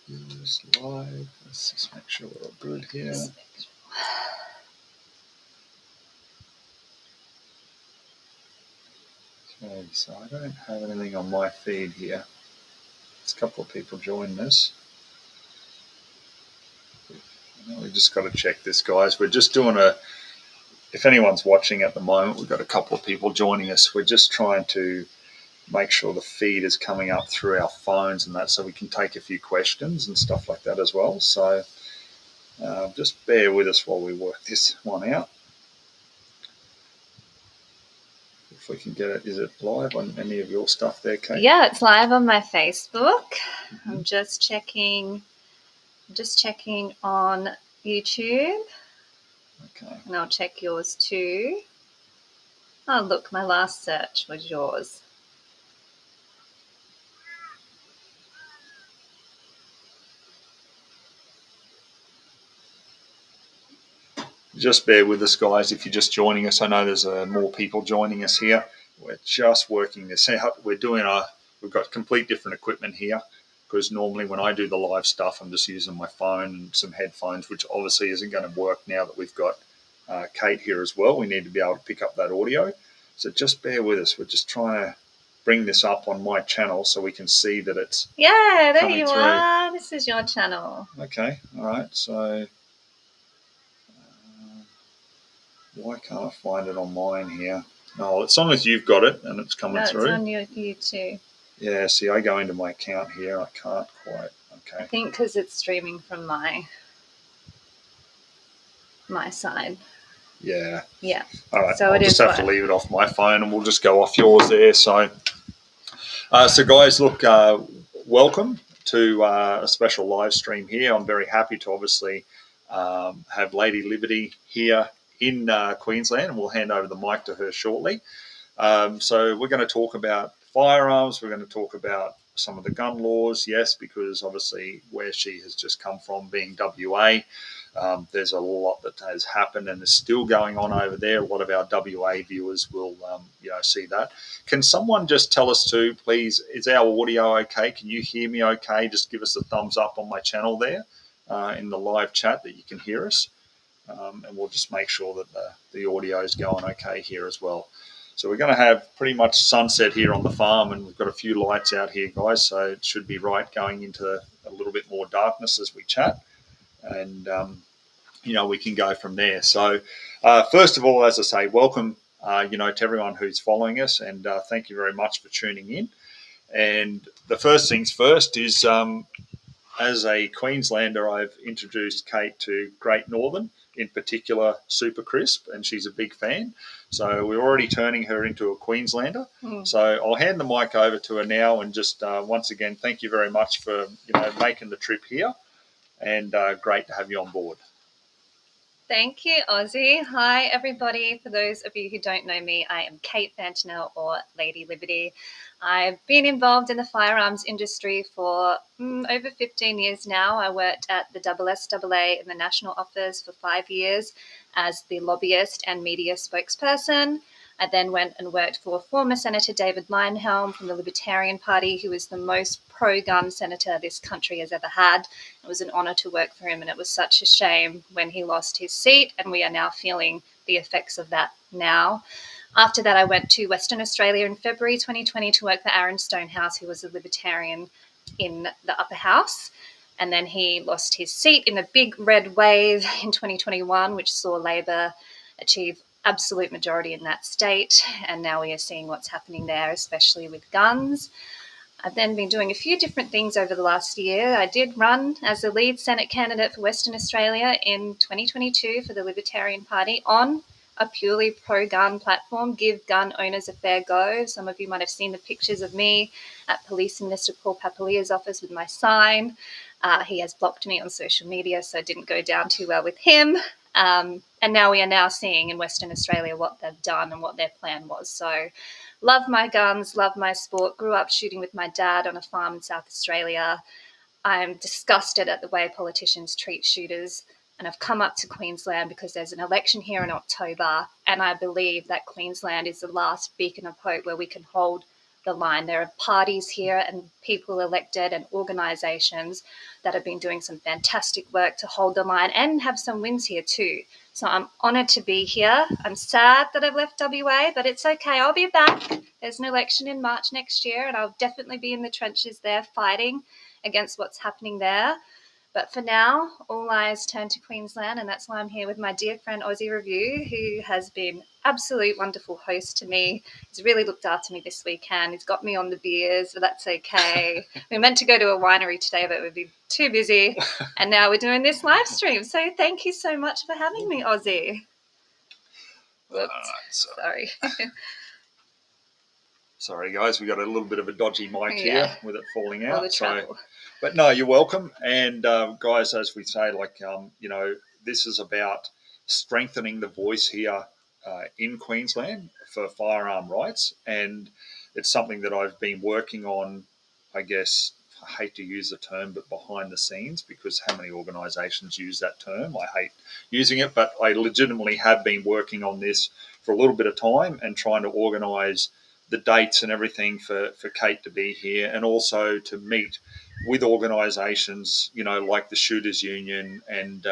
Viewers live. Let's just make sure we're all good here. Okay, so I don't have anything on my feed here. There's a couple of people joining us. We just got to check this, guys. We're just doing if anyone's watching at the moment, we've got a couple of people joining us. We're just trying to make sure the feed is coming up through our phones and that, so we can take a few questions and stuff like that as well. So just bear with us while we work this one out. If we can get it. Is it live on any of your stuff there, Kate? Yeah, it's live on my Facebook. Mm-hmm. I'm just checking on YouTube. Okay. And I'll check yours too. Oh, look, my last search was yours. Just bear with us, guys, if you're just joining us. I know there's more people joining us here. We're just working this out. We've got complete different equipment here, because normally when I do the live stuff, I'm just using my phone and some headphones, which obviously isn't going to work now that we've got Kate here as well. We need to be able to pick up that audio. So just bear with us. We're just trying to bring this up on my channel so we can see that it's there you through. Are. This is your channel. Okay. All right. So why can't I find it on mine here? No, as long as you've got it and it's coming through. It's on you too. Yeah, see, I go into my account here. I can't quite. Okay. I think because it's streaming from my side. Yeah. Yeah. All right. So I'll just have to leave it off my phone and we'll just go off yours there. So guys, look, welcome to a special live stream here. I'm very happy to obviously have Lady Liberty here in Queensland, and we'll hand over the mic to her shortly. So we're going to talk about firearms. We're going to talk about some of the gun laws, yes, because obviously where she has just come from, being WA, there's a lot that has happened and is still going on over there. A lot of our WA viewers will, see that. Can someone just tell us too, please, is our audio okay? Can you hear me okay? Just give us a thumbs up on my channel there in the live chat that you can hear us. And we'll just make sure that the audio is going okay here as well. So we're going to have pretty much sunset here on the farm, and we've got a few lights out here, guys, so it should be right going into a little bit more darkness as we chat, and, we can go from there. So first of all, as I say, welcome, to everyone who's following us, and thank you very much for tuning in. And the first things first is, as a Queenslander, I've introduced Kate to Great Northern, in particular Super Crisp, and she's a big fan. So we're already turning her into a Queenslander. So I'll hand the mic over to her now, and just once again, thank you very much for making the trip here, and great to have you on board. Thank you, Ozzie. Hi, everybody. For those of you who don't know me, I am Kate Fantinel, or Lady Liberty. I've been involved in the firearms industry for over 15 years now. I worked at the SSAA in the national office for 5 years as the lobbyist and media spokesperson. I then went and worked for former Senator David Leyonhjelm from the Libertarian Party, who is the most pro-gun senator this country has ever had. It was an honour to work for him, and it was such a shame when he lost his seat, and we are now feeling the effects of that now. After that, I went to Western Australia in February 2020 to work for Aaron Stonehouse, who was a Libertarian in the upper house. And then he lost his seat in a big red wave in 2021, which saw Labor achieve absolute majority in that state. And now we are seeing what's happening there, especially with guns. I've then been doing a few different things over the last year. I did run as the lead Senate candidate for Western Australia in 2022 for the Libertarian Party on a purely pro-gun platform, Give Gun Owners a Fair Go. Some of you might have seen the pictures of me at Police Minister Paul Papalia's office with my sign. He has blocked me on social media, so it didn't go down too well with him. And now we are now seeing in Western Australia what they've done and what their plan was. So love my guns, love my sport, grew up shooting with my dad on a farm in South Australia. I'm disgusted at the way politicians treat shooters. And I've come up to Queensland because there's an election here in October, and I believe that Queensland is the last beacon of hope where we can hold the line. There are parties here and people elected and organisations that have been doing some fantastic work to hold the line and have some wins here too. So I'm honoured to be here. I'm sad that I've left WA, but it's okay. I'll be back. There's an election in March next year, and I'll definitely be in the trenches there fighting against what's happening there. But for now, all eyes turn to Queensland, and that's why I'm here with my dear friend Ozzie Review, who has been absolute wonderful host to me. He's really looked after me this weekend. He's got me on the beers, but that's okay. We were meant to go to a winery today, but we'd be too busy, and now we're doing this live stream. So thank you so much for having me, Ozzie. Whoops, sorry. Sorry, guys, we got a little bit of a dodgy mic here with it falling out. All the trouble. But no, you're welcome. And guys, as we say, this is about strengthening the voice here in Queensland for firearm rights. And it's something that I've been working on, I guess, I hate to use the term, but behind the scenes, because how many organisations use that term? I hate using it, but I legitimately have been working on this for a little bit of time and trying to organise the dates and everything for Kate to be here, and also to meet with organisations, like the Shooters Union and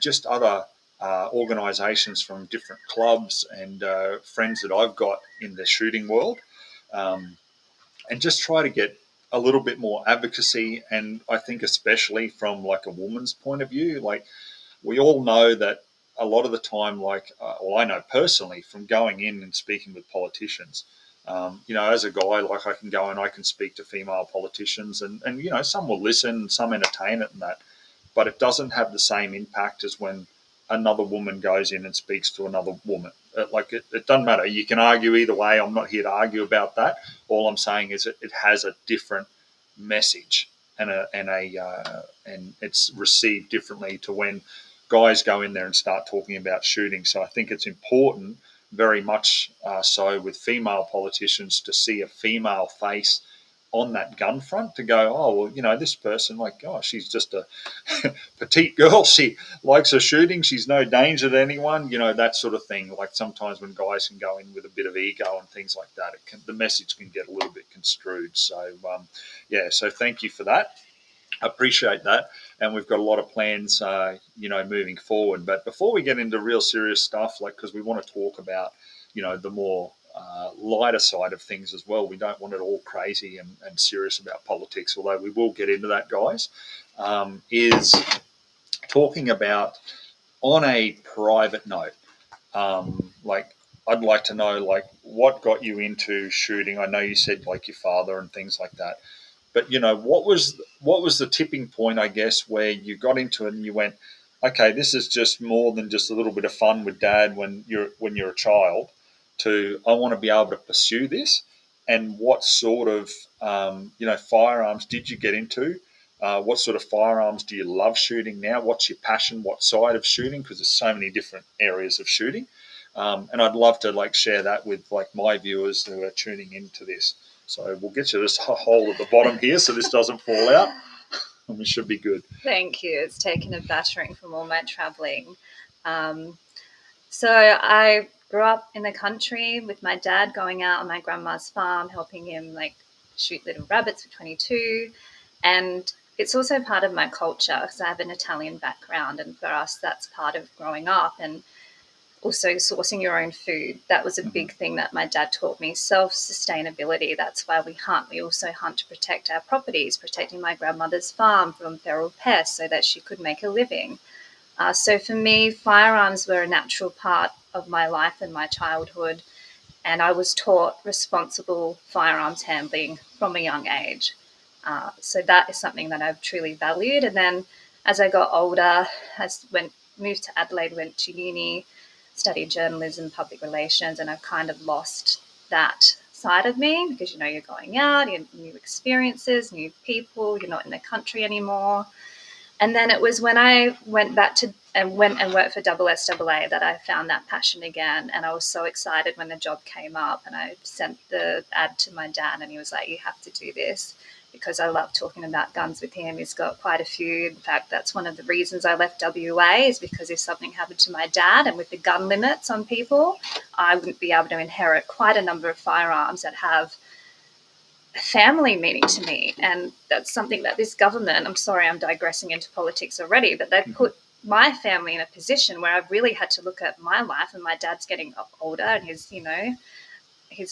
just other organisations from different clubs and friends that I've got in the shooting world, and just try to get a little bit more advocacy. And I think especially from like a woman's point of view, like we all know that a lot of the time, I know personally from going in and speaking with politicians, as a guy, like I can go and I can speak to female politicians and some will listen, some entertain it and that, but it doesn't have the same impact as when another woman goes in and speaks to another woman. It doesn't matter. You can argue either way. I'm not here to argue about that. All I'm saying is it has a different message and it's received differently to when guys go in there and start talking about shooting. So I think it's important, very much so with female politicians, to see a female face on that gun front, to go, oh, well, this person, she's just a petite girl. She likes her shooting. She's no danger to anyone, that sort of thing. Like sometimes when guys can go in with a bit of ego and things like that, the message can get a little bit construed. So, so thank you for that. I appreciate that. And we've got a lot of plans, moving forward. But before we get into real serious stuff, because we want to talk about, the more lighter side of things as well. We don't want it all crazy and serious about politics, although we will get into that, guys, is talking about on a private note. I'd like to know, what got you into shooting? I know you said, your father and things like that. But, what was the tipping point, I guess, where you got into it and you went, okay, this is just more than just a little bit of fun with Dad when you're a child, to I want to be able to pursue this? And what sort of, firearms did you get into? What sort of firearms do you love shooting now? What's your passion? What side of shooting? Because there's so many different areas of shooting. And I'd love to share that with my viewers who are tuning into this. So we'll get you this hole at the bottom here so this doesn't fall out. And we should be good. Thank you. It's taken a battering from all my travelling. So I grew up in the country with my dad, going out on my grandma's farm, helping him shoot little rabbits for 22. And it's also part of my culture because I have an Italian background, and for us that's part of growing up. And also sourcing your own food. That was a big thing that my dad taught me. Self-sustainability. That's why we hunt. We also hunt to protect our properties, protecting my grandmother's farm from feral pests so that she could make a living. So for me, firearms were a natural part of my life and my childhood, and I was taught responsible firearms handling from a young age. So that is something that I've truly valued. And then as I got older, moved to Adelaide, went to uni, studied journalism, public relations, and I've kind of lost that side of me because, you're going out, you're new experiences, new people, you're not in the country anymore. And then it was when I went back to and worked for SSAA that I found that passion again. And I was so excited when the job came up, and I sent the ad to my dad and he was like, you have to do this. because I love talking about guns with him. He's got quite a few. In fact, that's one of the reasons I left WA, is because if something happened to my dad, and with the gun limits on people, I wouldn't be able to inherit quite a number of firearms that have family meaning to me. And that's something that this government, I'm sorry I'm digressing into politics already, but they put my family in a position where I've really had to look at my life, and my dad's getting older and he's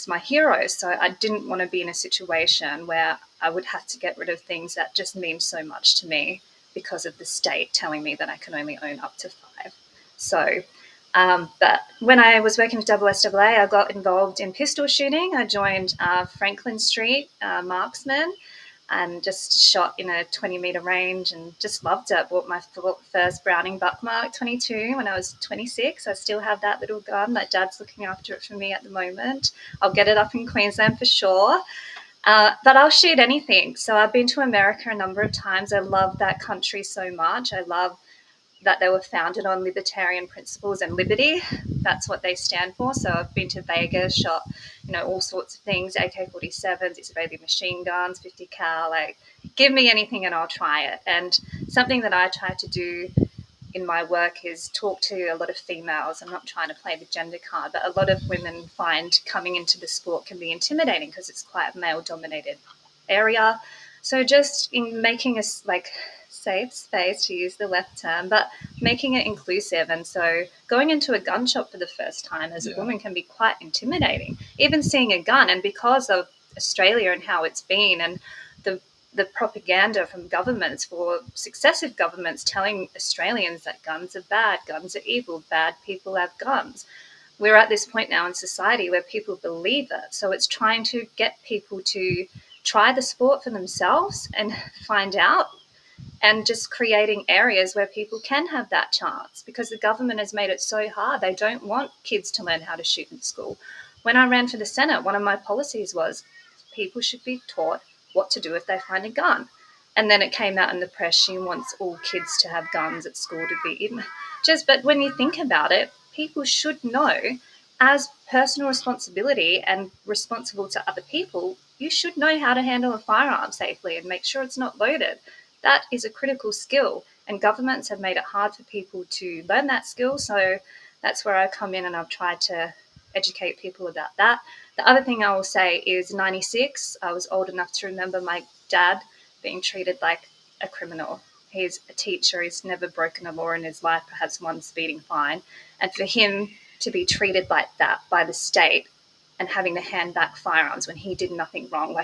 my hero. So I didn't want to be in a situation where I would have to get rid of things that just mean so much to me because of the state telling me that I can only own up to 5. So but when I was working with WSAA, I got involved in pistol shooting. I joined Franklin Street Marksman and just shot in a 20-meter range and just loved it. Bought my first Browning Buckmark 22 when I was 26. I still have that little gun. My dad's looking after it for me at the moment. I'll get it up in Queensland for sure. But I'll shoot anything. So I've been to America a number of times. I love that country so much. I love that they were founded on libertarian principles and liberty. That's what they stand for. So I've been to Vegas, shot, all sorts of things, AK-47s, Israeli machine guns, 50 cal, like give me anything and I'll try it. And something that I try to do in my work is talk to a lot of females. I'm not trying to play the gender card, but a lot of women find coming into the sport can be intimidating because it's quite a male-dominated area. So just in making a safe space, to use the left term, but making it inclusive. And so going into a gun shop for the first time as a woman can be quite intimidating, even seeing a gun. And because of Australia and how it's been, and the propaganda from governments, for successive governments telling Australians that guns are bad, guns are evil, bad people have guns. We're at this point now in society where people believe it. So it's trying to get people to try the sport for themselves and find out, and just creating areas where people can have that chance, because the government has made it so hard. They don't want kids to learn how to shoot in school. When I ran for the Senate, one of my policies was people should be taught what to do if they find a gun. And then it came out in the press, she wants all kids to have guns at school to be but when you think about it, people should know, as personal responsibility and responsible to other people, you should know how to handle a firearm safely and make sure it's not loaded. That is a critical skill, and governments have made it hard for people to learn that skill. So that's where I come in, and I've tried to educate people about that. The other thing I will say is 96, I was old enough to remember my dad being treated like a criminal. He's a teacher. He's never broken a law in his life, perhaps one speeding fine. And for him to be treated like that by the state and having to hand back firearms when he did nothing wrong,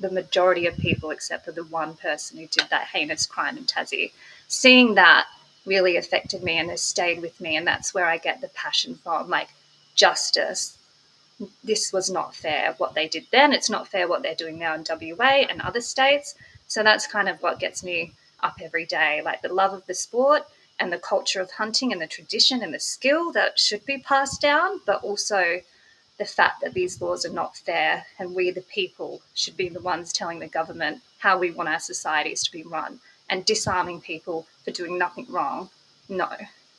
the majority of people, except for the one person who did that heinous crime in Tassie, seeing that really affected me and has stayed with me. And that's where I get the passion from, justice. This was not fair, what they did then. It's not fair what they're doing now in WA and other states. So that's kind of what gets me up every day, the love of the sport and the culture of hunting and the tradition and the skill that should be passed down, but also the fact that these laws are not fair, and we, the people, should be the ones telling the government how we want our societies to be run, and disarming people for doing nothing wrong. No.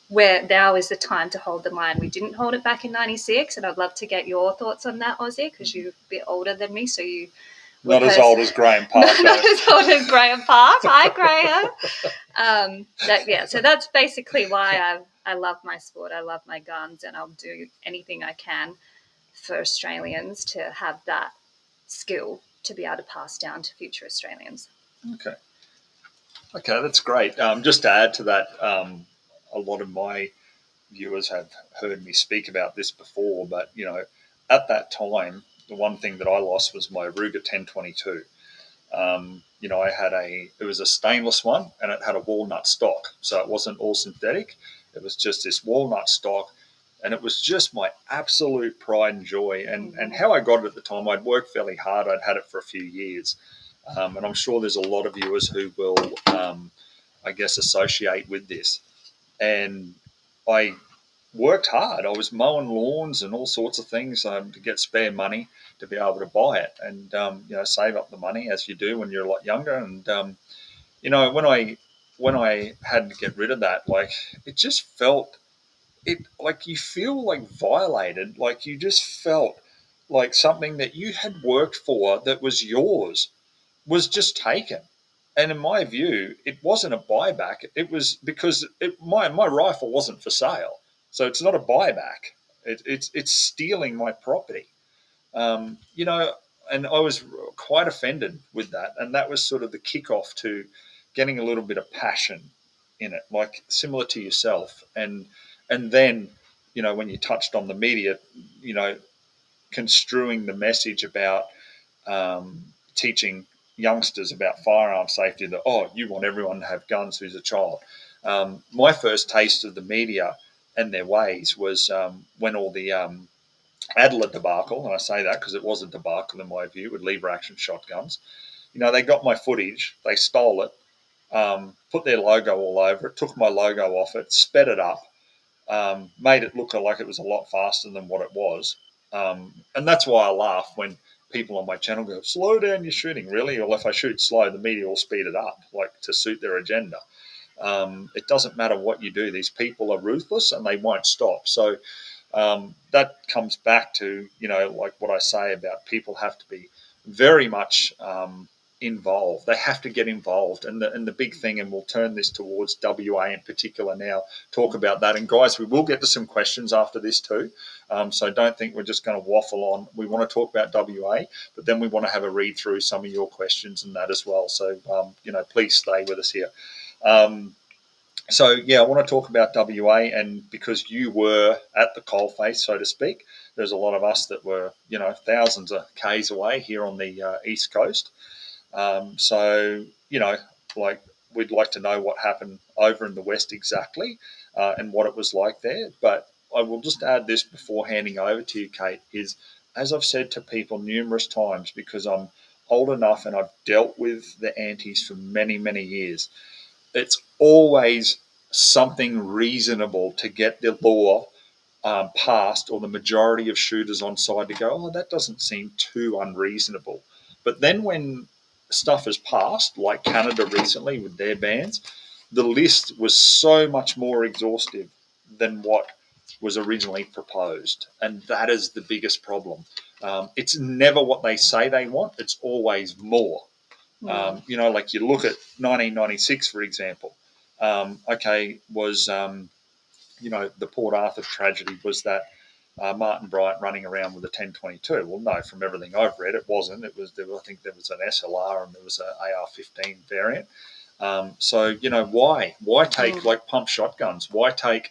Where now is the time to hold the line. We didn't hold it back in 96, and I'd love to get your thoughts on that, Ozzie, because you're a bit older than me, so you... Not as old as Graham Park. Not as old as Graham Park. Hi, Graham. So that's basically why I love my sport. I love my guns, and I'll do anything I can for Australians to have that skill to be able to pass down to future Australians. Okay, that's great. Just to add to that, a lot of my viewers have heard me speak about this before, but, at that time, the one thing that I lost was my Ruger 1022. It was a stainless one, and it had a walnut stock. So it wasn't all synthetic. It was just this walnut stock. And it was just my absolute pride and joy. And how I got it at the time, I'd worked fairly hard. I'd had it for a few years. And I'm sure there's a lot of viewers who will, associate with this. And I worked hard. I was mowing lawns and all sorts of things to get spare money to be able to buy it, and save up the money, as you do when you're a lot younger. And when I had to get rid of that, it just felt you feel violated. You just felt like something that you had worked for that was yours. was just taken. And in my view, it wasn't a buyback. It was because my rifle wasn't for sale. So it's not a buyback. It's stealing my property. You know, and I was quite offended with that. And that was sort of the kickoff to getting a little bit of passion in it, like similar to yourself. And then, you know, when you touched on the media, you know, construing the message about teaching youngsters about firearm safety, that, oh, you want everyone to have guns who's a child. My first taste of the media and their ways was when all the Adler debacle, and I say that because it was a debacle in my view, with lever action shotguns. You know, they got my footage, they stole it, put their logo all over it, took my logo off it, sped it up, made it look like it was a lot faster than what it was. And that's why I laugh when people on my channel go, slow down your shooting, really? Or if I shoot slow, the media will speed it up, like to suit their agenda. It doesn't matter what you do. These people are ruthless and they won't stop. So that comes back to, you know, like what I say about people have to be very much involved. They have to get involved. And the big thing, and we'll turn this towards WA in particular now, talk about that. And guys, we will get to some questions after this too. So don't think we're just going to waffle on. We want to talk about WA, but then we want to have a read through some of your questions and that as well. So, you know, please stay with us here. So, yeah, I want to talk about WA, and because you were at the coalface, so to speak, there's a lot of us that were, you know, thousands of Ks away here on the East Coast. So, you know, like we'd like to know what happened over in the West exactly and what it was like there. But I will just add this before handing over to you, Kate, is as I've said to people numerous times, because I'm old enough and I've dealt with the antis for many, many years, it's always something reasonable to get the law passed, or the majority of shooters on side to go, oh, that doesn't seem too unreasonable. But then when stuff is passed, like Canada recently with their bans, the list was so much more exhaustive than what was originally proposed. And that is the biggest problem. It's never what they say they want, it's always more. You know, like you look at 1996, for example. You know, the Port Arthur tragedy was that Martin Bryant running around with a 1022. Well, no, from everything I've read, it wasn't. I think there was an SLR and there was an AR-15 variant. So, you know, why take like pump shotguns? Why take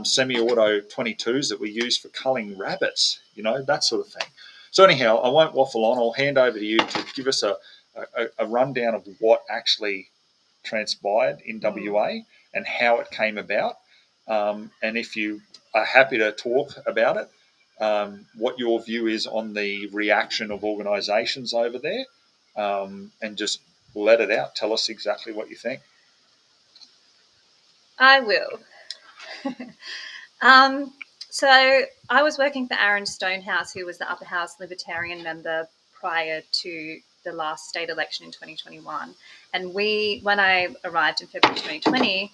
semi-auto 22s that we use for culling rabbits? You know, that sort of thing. So anyhow, I won't waffle on. I'll hand over to you to give us a rundown of what actually transpired in WA and how it came about. And if you are happy to talk about it, what your view is on the reaction of organisations over there, and just let it out. Tell us exactly what you think. I will. So I was working for Aaron Stonehouse, who was the upper house Libertarian member prior to the last state election in 2021. And when I arrived in February 2020,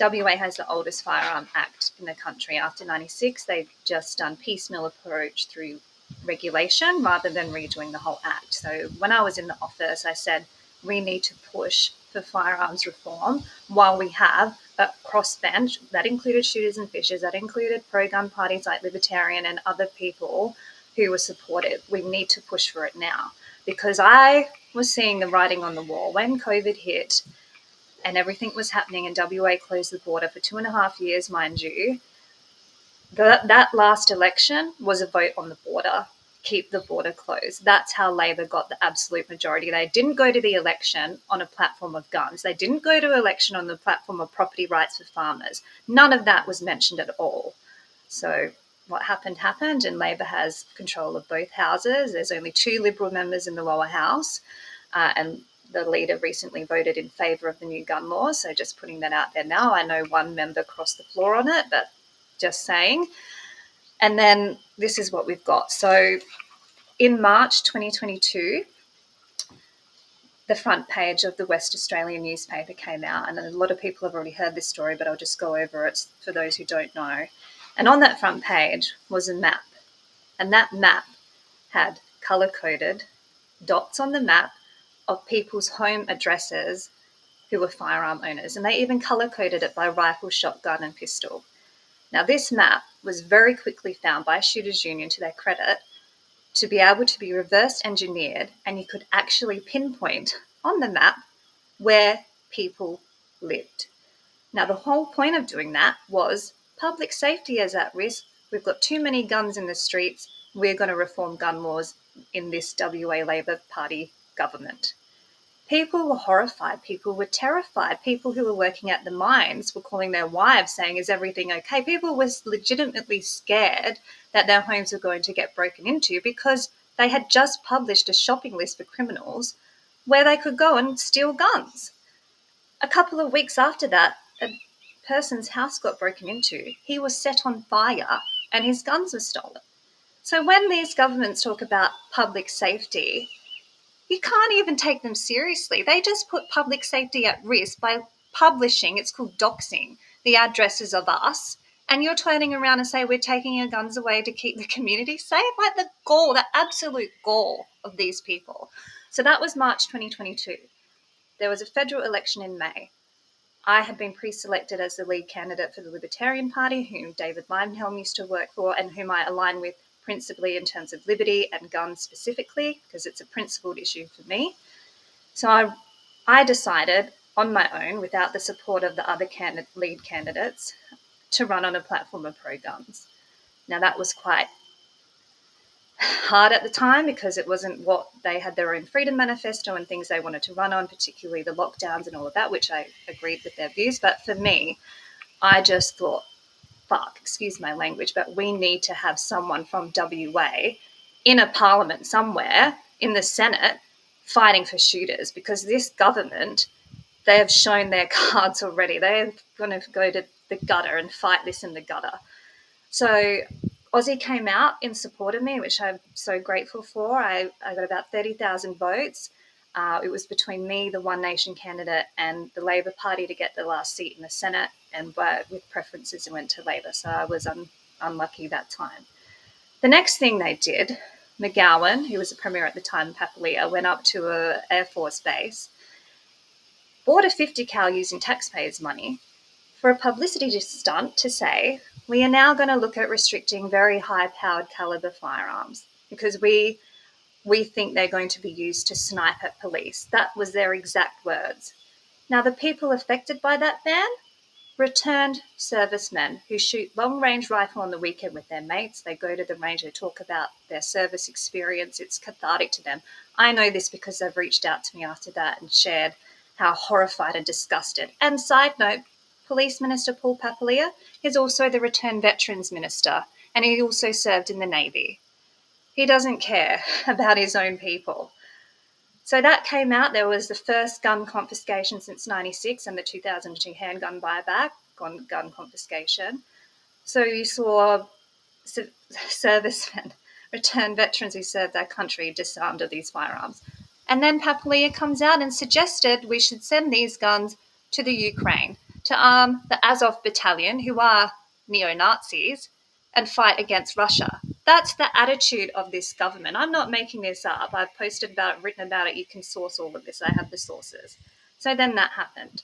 WA has the oldest firearm act in the country. After 96, they've just done piecemeal approach through regulation rather than redoing the whole act. So when I was in the office, I said, we need to push for firearms reform while we have a crossbench that included shooters and fishers, that included pro-gun parties like Libertarian and other people who were supportive. We need to push for it now, because I was seeing the writing on the wall when COVID hit and everything was happening, and WA closed the border for 2.5 years, mind you. That last election was a vote on the border. Keep the border closed. That's how Labor got the absolute majority. They didn't go to the election on a platform of guns. They didn't go to election on the platform of property rights for farmers. None of that was mentioned at all. So what happened, and Labor has control of both houses. There's only 2 Liberal members in the lower house, and the leader recently voted in favour of the new gun laws. So just putting that out there now. I know 1 member crossed the floor on it, but just saying. And then this is what we've got. So in March 2022, the front page of the West Australian newspaper came out, and a lot of people have already heard this story, but I'll just go over it for those who don't know. And on that front page was a map, and that map had colour-coded dots on the map of people's home addresses who were firearm owners, and they even colour-coded it by rifle, shotgun and pistol. Now, this map was very quickly found by Shooters Union, to their credit, to be able to be reverse engineered, and you could actually pinpoint on the map where people lived. Now, the whole point of doing that was public safety is at risk. We've got too many guns in the streets. We're going to reform gun laws in this WA Labor Party government. People were horrified. People were terrified. People who were working at the mines were calling their wives saying, is everything okay? People were legitimately scared that their homes were going to get broken into because they had just published a shopping list for criminals where they could go and steal guns. A couple of weeks after that, a person's house got broken into. He was set on fire and his guns were stolen. So when these governments talk about public safety, you can't even take them seriously. They just put public safety at risk by publishing, it's called doxing, the addresses of us. And you're turning around and say, we're taking your guns away to keep the community safe? Like the gall, the absolute gall of these people. So that was March 2022. There was a federal election in May. I had been pre-selected as the lead candidate for the Libertarian Party, whom David Limehelm used to work for and whom I align with principally in terms of liberty and guns specifically, because it's a principled issue for me. So I decided on my own, without the support of the other lead candidates, to run on a platform of pro-guns. Now, that was quite hard at the time because it wasn't what they had their own freedom manifesto and things they wanted to run on, particularly the lockdowns and all of that, which I agreed with their views. But for me, I just thought, fuck, excuse my language, but we need to have someone from WA in a parliament somewhere in the Senate fighting for shooters, because this government, they have shown their cards already. They're going to go to the gutter and fight this in the gutter. So Ozzie came out in support of me, which I'm so grateful for. I got about 30,000 votes. It was between me, the One Nation candidate, and the Labor Party to get the last seat in the Senate, and with preferences, it went to Labor. So I was unlucky that time. The next thing they did, McGowan, who was the Premier at the time, Papalia, went up to an Air Force base, bought a 50 cal using taxpayers' money for a publicity stunt to say, we are now going to look at restricting very high-powered caliber firearms because we think they're going to be used to snipe at police. That was their exact words. Now, the people affected by that ban, returned servicemen who shoot long-range rifle on the weekend with their mates. They go to the range, they talk about their service experience. It's cathartic to them. I know this because they've reached out to me after that and shared how horrified and disgusted. And side note, Police Minister Paul Papalia is also the Returned Veterans Minister, and he also served in the Navy. He doesn't care about his own people. So that came out. There was the first gun confiscation since 96 and the 2002 handgun buyback, gun confiscation. So you saw servicemen, returned veterans who served their country disarmed of these firearms. And then Papalia comes out and suggested we should send these guns to the Ukraine to arm the Azov battalion, who are neo-Nazis, and fight against Russia. That's the attitude of this government. I'm not making this up. I've posted about it, written about it. You can source all of this. I have the sources. So then that happened.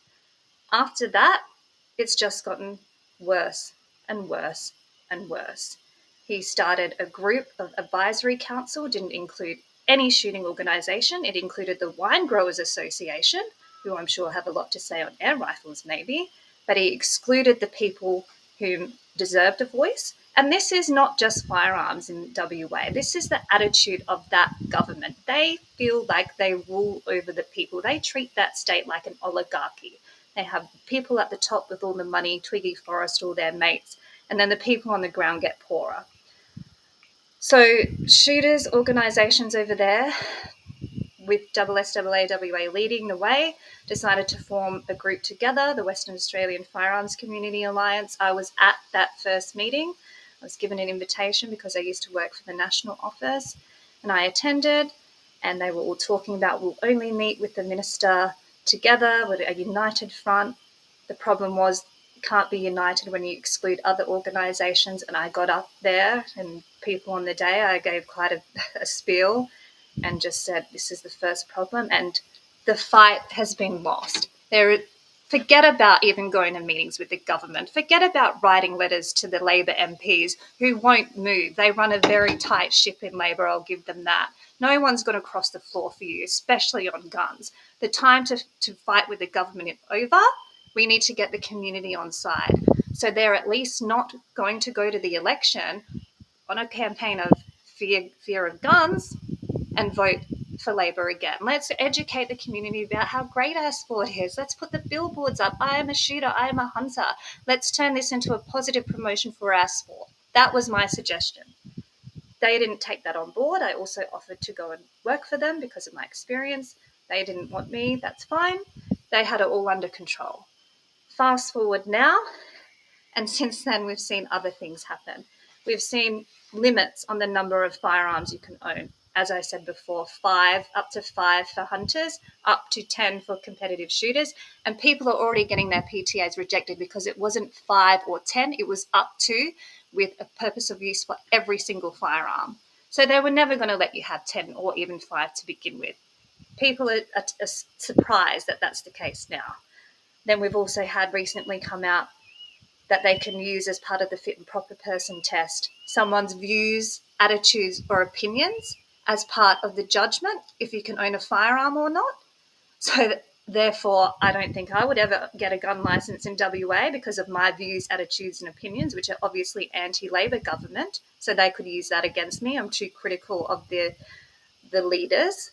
After that, it's just gotten worse and worse and worse. He started a group of advisory council, didn't include any shooting organisation. It included the Wine Growers Association, who I'm sure have a lot to say on air rifles maybe, but he excluded the people who deserved a voice. And this is not just firearms in WA. This is the attitude of that government. They feel like they rule over the people. They treat that state like an oligarchy. They have people at the top with all the money, Twiggy Forrest, all their mates, and then the people on the ground get poorer. So shooters organisations over there, with SSAA leading the way, decided to form a group together, the Western Australian Firearms Community Alliance. I was at that first meeting. I was given an invitation because I used to work for the national office, and I attended, and they were all talking about we'll only meet with the minister together with a united front. The problem was you can't be united when you exclude other organisations, and I got up there and people on the day, I gave quite a spiel and just said, this is the first problem. And the fight has been lost. Forget about even going to meetings with the government. Forget about writing letters to the Labor MPs who won't move. They run a very tight ship in Labor, I'll give them that. No one's going to cross the floor for you, especially on guns. The time to fight with the government is over. We need to get the community on side. So they're at least not going to go to the election on a campaign of fear of guns and vote for Labor again. Let's educate the community about how great our sport is. Let's put the billboards up. I am a shooter. I am a hunter. Let's turn this into a positive promotion for our sport. That was my suggestion. They didn't take that on board. I also offered to go and work for them because of my experience. They didn't want me. That's fine. They had it all under control. Fast forward now, and since then we've seen other things happen. We've seen limits on the number of firearms you can own. As I said before, up to five for hunters, up to 10 for competitive shooters. And people are already getting their PTAs rejected because it wasn't 5 or 10, it was up to, with a purpose of use for every single firearm. So they were never going to let you have 10 or even 5 to begin with. People are surprised that that's the case now. Then we've also had recently come out that they can use as part of the fit and proper person test someone's views, attitudes, or opinions as part of the judgment if you can own a firearm or not. So therefore, I don't think I would ever get a gun license in WA because of my views, attitudes, and opinions, which are obviously anti-Labor government. So they could use that against me. I'm too critical of the leaders.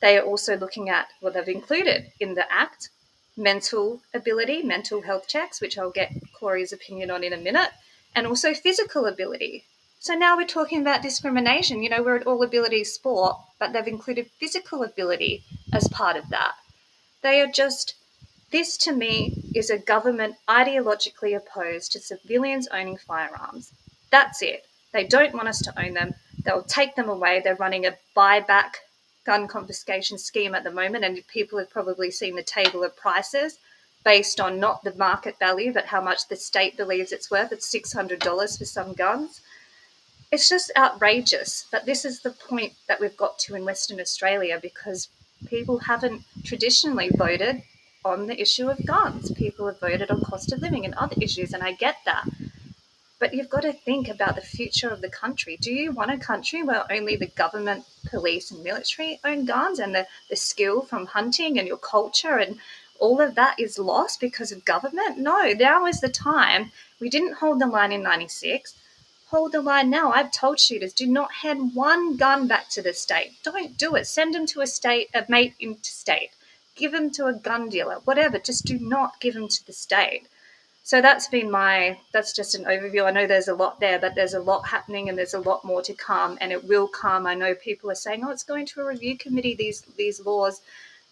They are also looking at what they've included in the Act: mental ability, mental health checks, which I'll get Corey's opinion on in a minute, and also physical ability. So now we're talking about discrimination. You know, we're an all-ability sport, but they've included physical ability as part of that. They are just, this to me is a government ideologically opposed to civilians owning firearms. That's it. They don't want us to own them. They'll take them away. They're running a buyback gun confiscation scheme at the moment, and people have probably seen the table of prices based on not the market value, but how much the state believes it's worth. It's $600 for some guns. It's just outrageous. But this is the point that we've got to in Western Australia because people haven't traditionally voted on the issue of guns. People have voted on cost of living and other issues, and I get that. But you've got to think about the future of the country. Do you want a country where only the government, police, and military own guns and the skill from hunting and your culture and all of that is lost because of government? No, now is the time. We didn't hold the line in 96. Hold the line now. I've told shooters, do not hand one gun back to the state. Don't do it. Send them to a mate interstate. Give them to a gun dealer, whatever. Just do not give them to the state. So that's just an overview. I know there's a lot there, but there's a lot happening and there's a lot more to come, and it will come. I know people are saying, it's going to a review committee, these laws.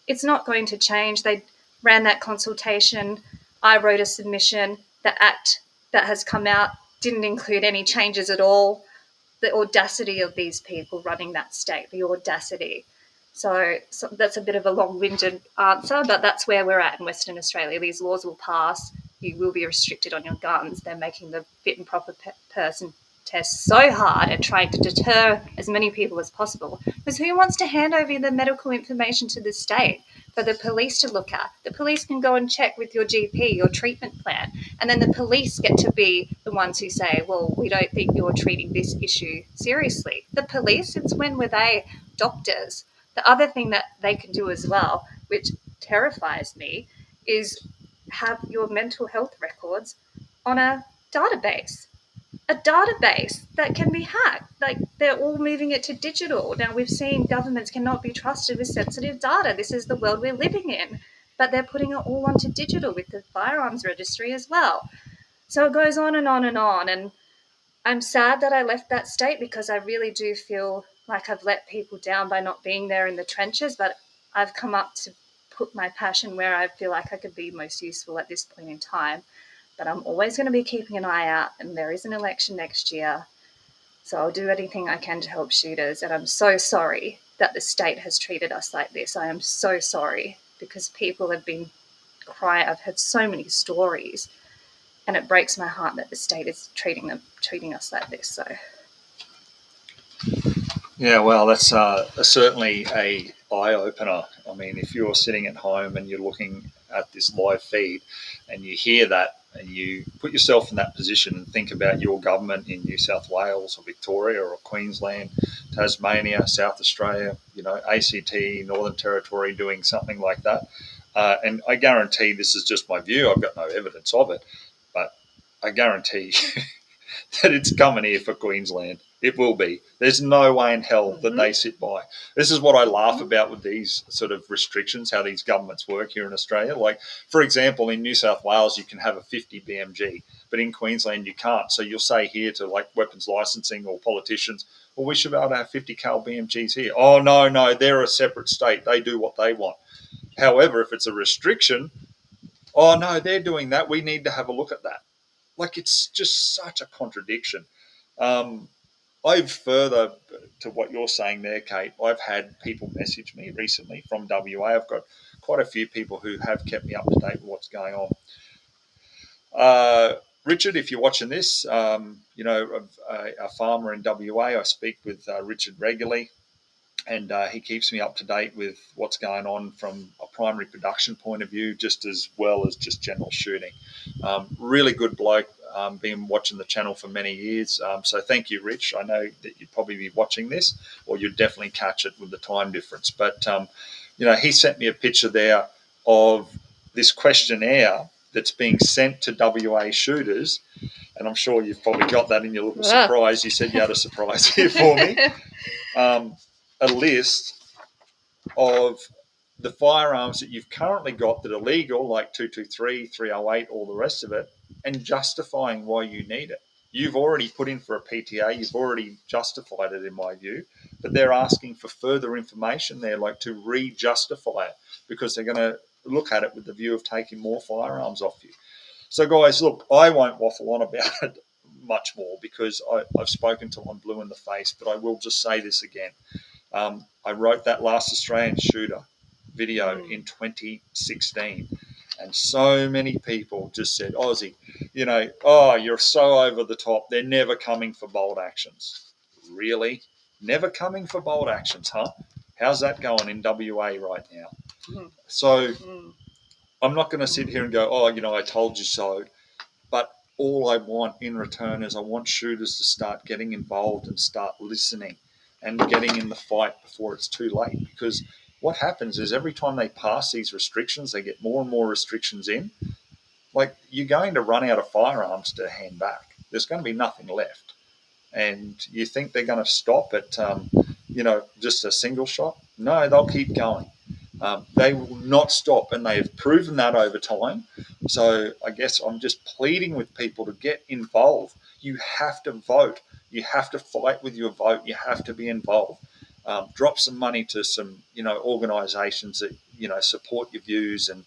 It's not going to change. They ran that consultation. I wrote a submission. The Act that has come out didn't include any changes at all. The audacity of these people running that state, the audacity. So that's a bit of a long-winded answer, but that's where we're at in Western Australia. These laws will pass. You will be restricted on your guns. They're making the fit and proper person test so hard and trying to deter as many people as possible. Because who wants to hand over the medical information to the state for the police to look at? The police can go and check with your GP, your treatment plan, and then the police get to be the ones who say, well, we don't think you're treating this issue seriously. The police, since when were they doctors? The other thing that they can do as well, which terrifies me, is have your mental health records on a database that can be hacked. Like, they're all moving it to digital. Now, we've seen governments cannot be trusted with sensitive data. This is the world we're living in. But they're putting it all onto digital with the firearms registry as well. So it goes on and on and on. And I'm sad that I left that state because I really do feel like I've let people down by not being there in the trenches, but I've come up to put my passion where I feel like I could be most useful at this point in time. But I'm always going to be keeping an eye out, and there is an election next year. So I'll do anything I can to help shooters, and I'm so sorry that the state has treated us like this. I am so sorry because people have been crying. I've heard so many stories, and it breaks my heart that the state is treating us like this. So Yeah, well, that's certainly a eye-opener. I mean, if you're sitting at home and you're looking at this live feed and you hear that and you put yourself in that position and think about your government in New South Wales or Victoria or Queensland, Tasmania, South Australia, ACT, Northern Territory doing something like that. And I guarantee, this is just my view, I've got no evidence of it, but I guarantee that it's coming here for Queensland. It will be. There's no way in hell that they sit by. This is what I laugh about with these sort of restrictions, how these governments work here in Australia. Like, for example, in New South Wales, you can have a 50 BMG, but in Queensland, you can't. So you'll say here to like weapons licensing or politicians, well, we should be able to have 50 cal BMGs here. Oh, no, they're a separate state. They do what they want. However, if it's a restriction, oh, no, they're doing that. We need to have a look at that. Like, it's just such a contradiction. I've further to what you're saying there, Kate, I've had people message me recently from WA. I've got quite a few people who have kept me up to date with what's going on. Richard, if you're watching this, a farmer in WA, I speak with Richard regularly, and he keeps me up to date with what's going on from a primary production point of view, just as well as just general shooting. Really good bloke. Been watching the channel for many years. So thank you, Rich. I know that you'd probably be watching this, or you'd definitely catch it with the time difference. But, he sent me a picture there of this questionnaire that's being sent to WA shooters. And I'm sure you've probably got that in your little surprise. You said you had a surprise here for me. A list of the firearms that you've currently got that are legal, like 223, 308, all the rest of it, and justifying why you need it. You've already put in for a PTA, you've already justified it in my view, but they're asking for further information there, like to re-justify it, because they're going to look at it with the view of taking more firearms off you. So guys, look, I won't waffle on about it much more because I've spoken till I'm blue in the face, but I will just say this again. I wrote that Last Australian Shooter video in 2016, and so many people just said, Ozzie, you're so over the top. They're never coming for bold actions. Really? Never coming for bold actions, huh? How's that going in WA right now? So I'm not going to sit here and go, I told you so. But all I want in return is I want shooters to start getting involved and start listening and getting in the fight before it's too late. Because what happens is every time they pass these restrictions, they get more and more restrictions in. Like, you're going to run out of firearms to hand back. There's going to be nothing left. And you think they're going to stop at, just a single shot? No, they'll keep going. They will not stop, and they've proven that over time. So I guess I'm just pleading with people to get involved. You have to vote. You have to fight with your vote. You have to be involved. Drop some money to some, organisations that, support your views and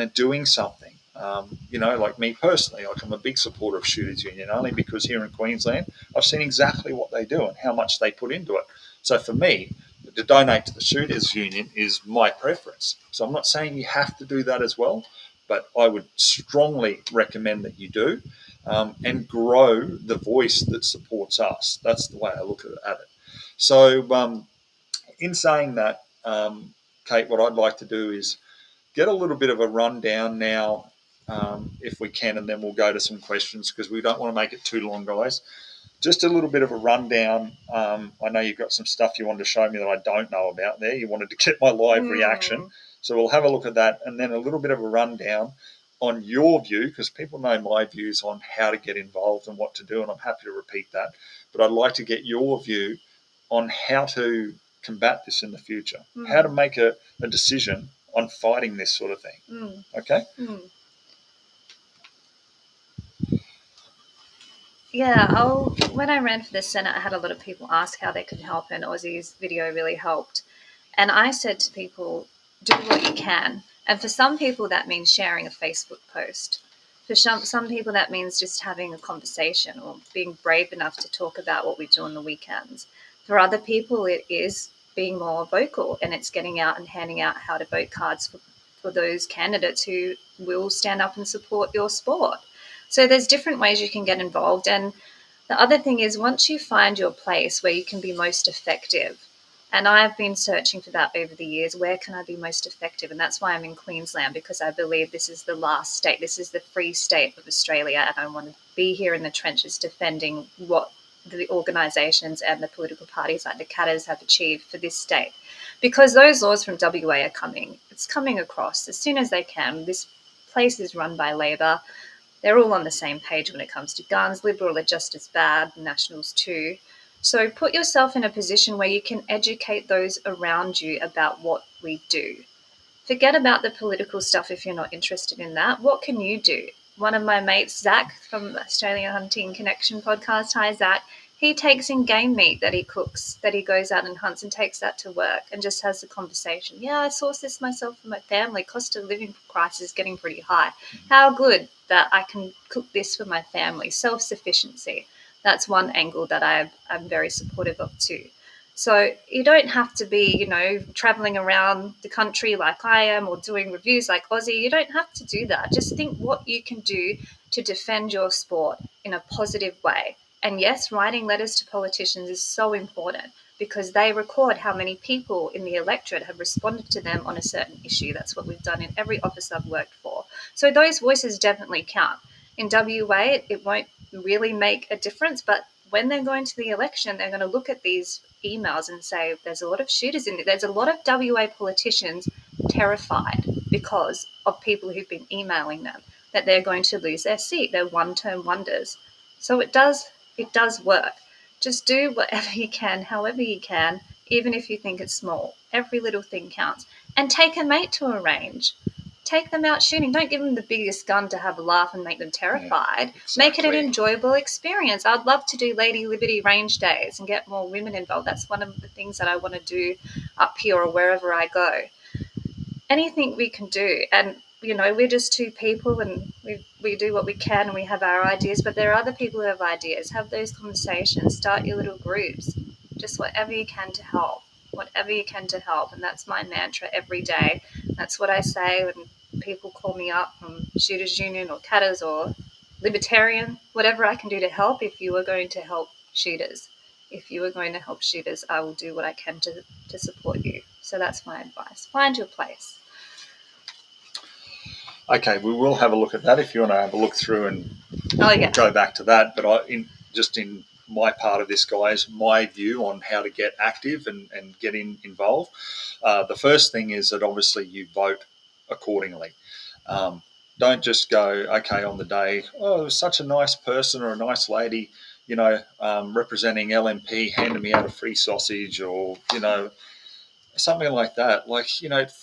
are doing something. Like me personally, like I'm a big supporter of Shooters Union, only because here in Queensland, I've seen exactly what they do and how much they put into it. So for me, to donate to the Shooters Union is my preference. So I'm not saying you have to do that as well, but I would strongly recommend that you do, and grow the voice that supports us. That's the way I look at it. So in saying that, Kate, what I'd like to do is get a little bit of a rundown now, if we can, and then we'll go to some questions because we don't want to make it too long, guys. Just a little bit of a rundown. I know you've got some stuff you wanted to show me that I don't know about there. You wanted to get my live reaction. So we'll have a look at that, and then a little bit of a rundown on your view, because people know my views on how to get involved and what to do, and I'm happy to repeat that. But I'd like to get your view on how to combat this in the future, how to make a decision on fighting this sort of thing. Okay? Yeah, when I ran for the Senate, I had a lot of people ask how they could help, and Aussie's video really helped. And I said to people, do what you can. And for some people, that means sharing a Facebook post. For some people, that means just having a conversation or being brave enough to talk about what we do on the weekends. For other people, it is being more vocal, and it's getting out and handing out how to vote cards for those candidates who will stand up and support your sport. So there's different ways you can get involved. And the other thing is, once you find your place where you can be most effective, And I've been searching for that over the years. Where can I be most effective? And that's why I'm in Queensland, because I believe this is the last state. This is the free state of Australia. And I want to be here in the trenches defending what the organisations and the political parties like the Katters have achieved for this state. Because those laws from WA are coming. It's coming across as soon as they can. This place is run by Labor. They're all on the same page when it comes to guns. Liberal are just as bad, Nationals too. So put yourself in a position where you can educate those around you about what we do. Forget about the political stuff if you're not interested in that. What can you do? One of my mates, Zach from Australian Hunting Connection podcast, hi Zach, he takes in game meat that he cooks, that he goes out and hunts and takes that to work and just has the conversation. Yeah, I source this myself for my family. Cost of living crisis is getting pretty high. How good that I can cook this for my family. Self-sufficiency. That's one angle that I'm very supportive of too. So you don't have to be, traveling around the country like I am or doing reviews like Ozzie. You don't have to do that. Just think what you can do to defend your sport in a positive way. And yes, writing letters to politicians is so important because they record how many people in the electorate have responded to them on a certain issue. That's what we've done in every office I've worked for. So those voices definitely count. In WA, it won't really make a difference, but when they're going to the election, they're going to look at these emails and say, there's a lot of shooters in it. There's a lot of WA politicians terrified because of people who've been emailing them that they're going to lose their seat. They're one-term wonders. So it does work. Just do whatever you can, however you can, even if you think it's small. Every little thing counts. And take a mate to a range. Take them out shooting. Don't give them the biggest gun to have a laugh and make them terrified. Yeah, exactly. Make it an enjoyable experience. I'd love to do Lady Liberty range days and get more women involved. That's one of the things that I want to do up here or wherever I go. Anything we can do. And, we're just two people and we do what we can and we have our ideas, but there are other people who have ideas. Have those conversations. Start your little groups. Just whatever you can to help. Whatever you can to help. And that's my mantra every day. That's what I say when people call me up from Shooters Union or Katters or Libertarian, whatever I can do to help. If you are going to help shooters, I will do what I can to support you. So that's my advice. Find your place. Okay, we will have a look at that if you want to have a look through and go back to that. But in my part of this, guys, my view on how to get active and get involved. The first thing is that obviously you vote accordingly. Don't just go, okay, on the day, oh, it was such a nice person or a nice lady, representing LNP handed me out a free sausage or, something like that.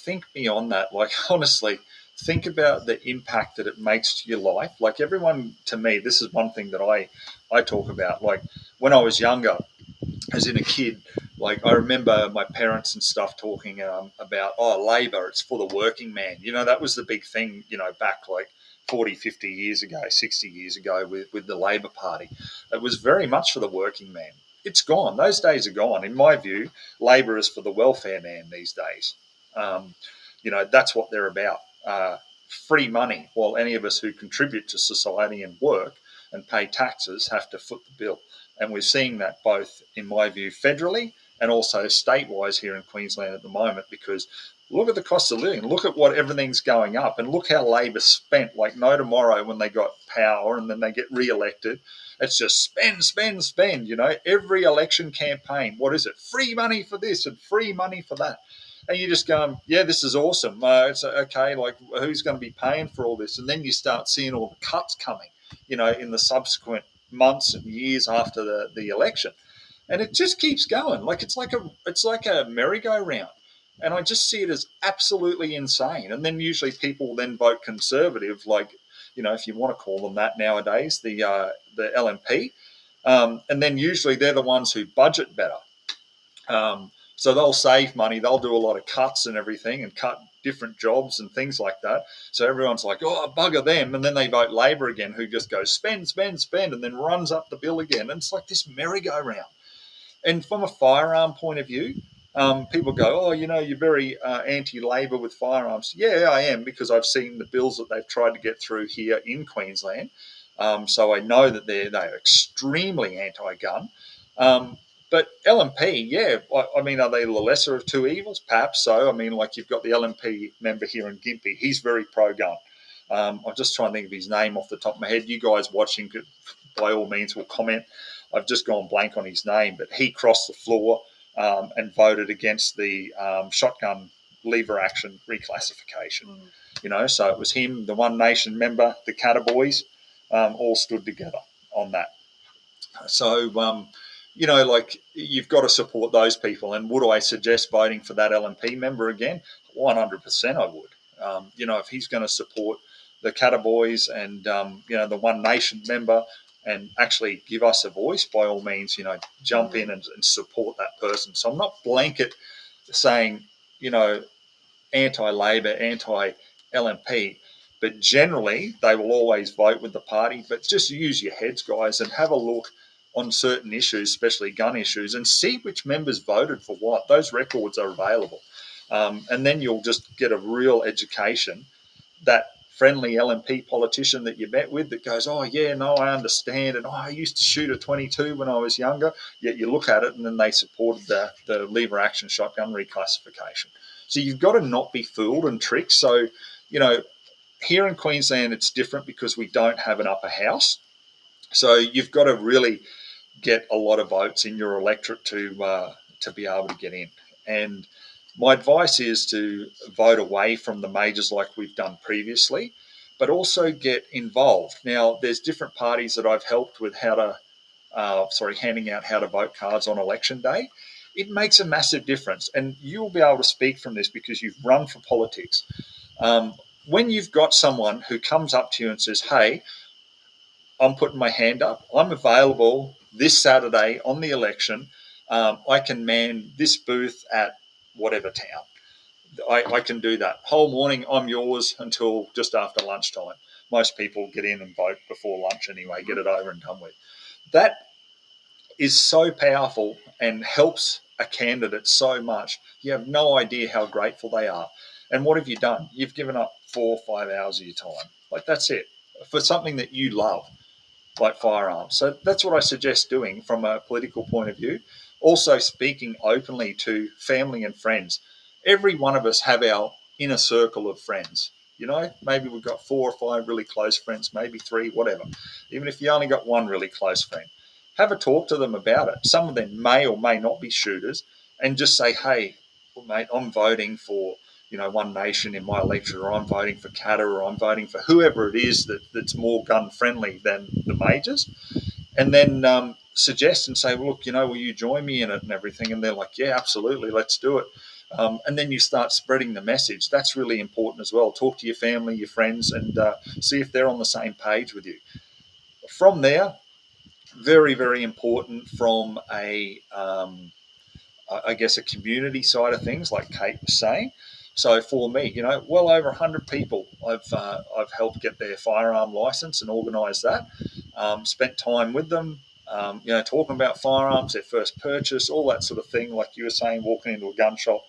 Think beyond that. Honestly, think about the impact that it makes to your life. Everyone, to me, this is one thing that I talk about. When I was younger, as in a kid, I remember my parents and stuff talking about, Labor, it's for the working man. That was the big thing, back 40, 50 years ago, 60 years ago with the Labor Party. It was very much for the working man. It's gone. Those days are gone. In my view, Labor is for the welfare man these days. That's what they're about. Free money, while any of us who contribute to society and work and pay taxes have to foot the bill. And we're seeing that both, in my view, federally and also state-wise here in Queensland at the moment, because look at the cost of living. Look at what everything's going up, and look how Labor spent no tomorrow when they got power and then they get re-elected. It's just spend. Every election campaign, what is it? Free money for this and free money for that. And you just go, yeah, this is awesome. It's okay, who's going to be paying for all this? And then you start seeing all the cuts coming, in the subsequent months and years after the election. And it just keeps going. It's like a merry-go-round. And I just see it as absolutely insane. And then usually people then vote Conservative, if you want to call them that nowadays, the LNP. And then usually they're the ones who budget better. So they'll save money. They'll do a lot of cuts and everything and cut different jobs and things like that. So everyone's like, oh, bugger them. And then they vote Labor again, who just goes spend, and then runs up the bill again. And it's like this merry-go-round. And from a firearm point of view, people go, oh, you're very anti-Labor with firearms. Yeah, I am, because I've seen the bills that they've tried to get through here in Queensland. So I know that they're extremely anti-gun. But LNP, yeah, I mean, are they the lesser of two evils? Perhaps so. I mean, like you've got the LNP member here in Gympie. He's very pro-gun. I'm just trying to think of his name off the top of my head. You guys watching could, by all means, will comment. I've just gone blank on his name, but he crossed the floor and voted against the shotgun lever action reclassification. So it was him, the One Nation member, the Cataboys, all stood together on that. So, like you've got to support those people. And would I suggest voting for that LNP member again? 100% I would. If he's going to support the Cataboys and, the One Nation member and actually give us a voice, by all means, jump in and support that person. So I'm not blanket saying, anti-Labor, anti-LNP, but generally they will always vote with the party. But just use your heads, guys, and have a look on certain issues, especially gun issues, and see which members voted for what. Those records are available. And then you'll just get a real education. That friendly LNP politician that you met with that goes, oh, yeah, no, I understand. And, I used to shoot a 22 when I was younger. Yet you look at it and then they supported the lever action shotgun reclassification. So you've got to not be fooled and tricked. So, here in Queensland, it's different because we don't have an upper house. So you've got to really get a lot of votes in your electorate to be able to get in. And my advice is to vote away from the majors like we've done previously, but also get involved. Now, there's different parties that I've helped with handing out how to vote cards on election day. It makes a massive difference. And you'll be able to speak from this because you've run for politics. When you've got someone who comes up to you and says, hey, I'm putting my hand up, I'm available this Saturday on the election, I can man this booth at whatever town. I can do that. Whole morning, I'm yours until just after lunchtime. Most people get in and vote before lunch anyway, get it over and done with. That is so powerful and helps a candidate so much. You have no idea how grateful they are. And what have you done? You've given up 4 or 5 hours of your time. Like, that's it. For something that you love, like firearms. So that's what I suggest doing from a political point of view. Also speaking openly to family and friends. Every one of us have our inner circle of friends. Maybe we've got 4 or 5 really close friends, maybe 3, whatever. Even if you only got 1 really close friend, have a talk to them about it. Some of them may or may not be shooters, and just say, hey, well, mate, I'm voting for One Nation in my electorate, or I'm voting for Cata, or I'm voting for whoever it is that's more gun friendly than the majors. And then suggest and say, well, look, will you join me in it and everything? And they're like, yeah, absolutely, let's do it. And then you start spreading the message. That's really important as well. Talk to your family, your friends, and see if they're on the same page with you. From there, very, very important from I guess, a community side of things, like Kate was saying. So for me, well over 100 people I've helped get their firearm license and organise that. Spent time with them, talking about firearms, their first purchase, all that sort of thing. Like you were saying, walking into a gun shop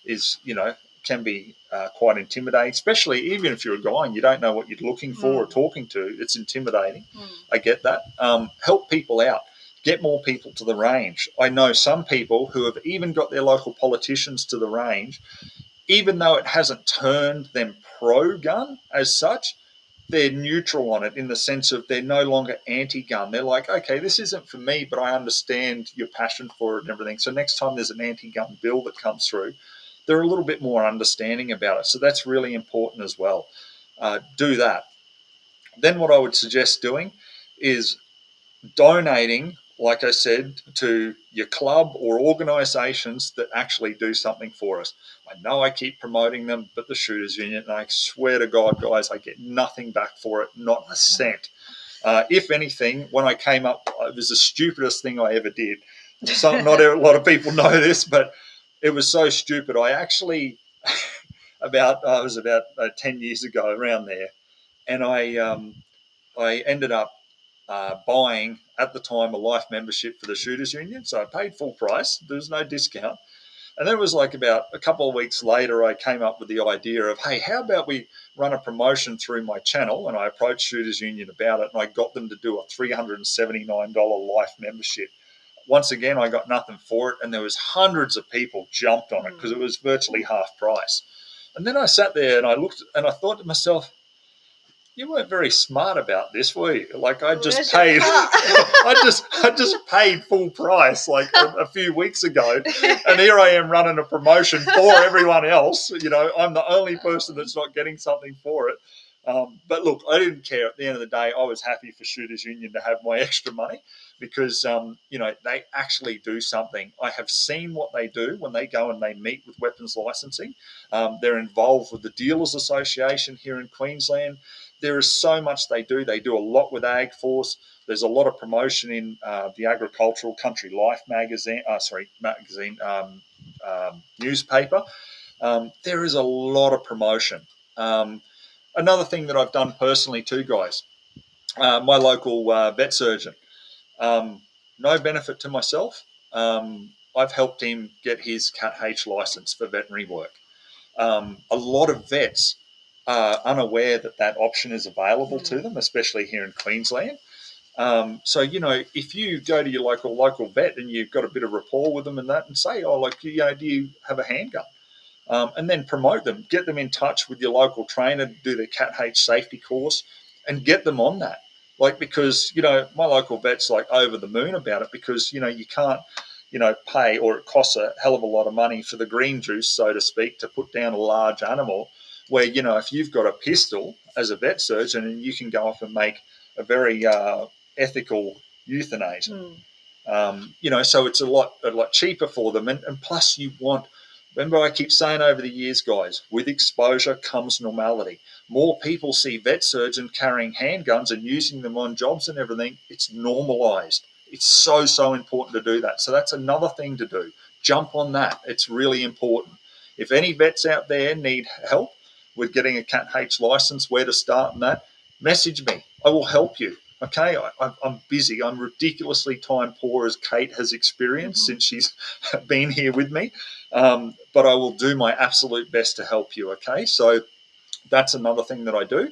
is, can be quite intimidating, especially even if you're a guy and you don't know what you're looking for or talking to. It's intimidating. I get that. Help people out. Get more people to the range. I know some people who have even got their local politicians to the range, even though it hasn't turned them pro-gun as such. They're neutral on it in the sense of they're no longer anti-gun. They're like, okay, this isn't for me, but I understand your passion for it and everything. So next time there's an anti-gun bill that comes through, they're a little bit more understanding about it. So that's really important as well. Do that. Then what I would suggest doing is donating, like I said, to your club or organisations that actually do something for us. I know I keep promoting them, but the Shooters Union, and I swear to God, guys, I get nothing back for it, not a cent. If anything, when I came up, it was the stupidest thing I ever did. So not a lot of people know this, but it was so stupid. I actually, it was about 10 years ago, around there, and I ended up buying, at the time, a life membership for the Shooters Union. So I paid full price. There was no discount. And then it was like about a couple of weeks later, I came up with the idea of, hey, how about we run a promotion through my channel? And I approached Shooters Union about it, and I got them to do a $379 life membership once again, I got nothing for it, and there was hundreds of people jumped on it because it was virtually half price. And then I sat there and I looked and I thought to myself, you weren't very smart about this, were you? Like I just paid, I just paid full price like a few weeks ago, and here I am running a promotion for everyone else. You know, I'm the only person that's not getting something for it. But look, I didn't care. At the end of the day, I was happy for Shooters Union to have my extra money because, you know, they actually do something. I have seen what they do when they go and they meet with weapons licensing. They're involved with the Dealers Association here in Queensland. There is so much they do. They do a lot with Ag Force. There's a lot of promotion in the Agricultural Country Life newspaper. There is a lot of promotion. Another thing that I've done personally too, guys, my local vet surgeon, no benefit to myself. I've helped him get his Cat H license for veterinary work. A lot of vets are unaware that that option is available to them, especially here in Queensland. So, you know, if you go to your local vet and you've got a bit of rapport with them and that and say, oh, like, you know, do you have a handgun? And then promote them, get them in touch with your local trainer, do the Cat H safety course and get them on that. Like, because, you know, my local vet's like over the moon about it because, you know, you can't, you know, pay, or it costs a hell of a lot of money for the green juice, so to speak, to put down a large animal where, you know, if you've got a pistol as a vet surgeon and you can go off and make a very ethical euthanasia, you know, so it's a lot cheaper for them. And plus you want, remember I keep saying over the years, guys, with exposure comes normality. More people see vet surgeons carrying handguns and using them on jobs and everything. It's normalised. It's so important to do that. So that's another thing to do. Jump on that. It's really important. If any vets out there need help with getting a Cat H license, where to start and that, message me. I will help you. Okay, I'm busy. I'm ridiculously time poor, as Kate has experienced since she's been here with me. But I will do my absolute best to help you. Okay, so that's another thing that I do.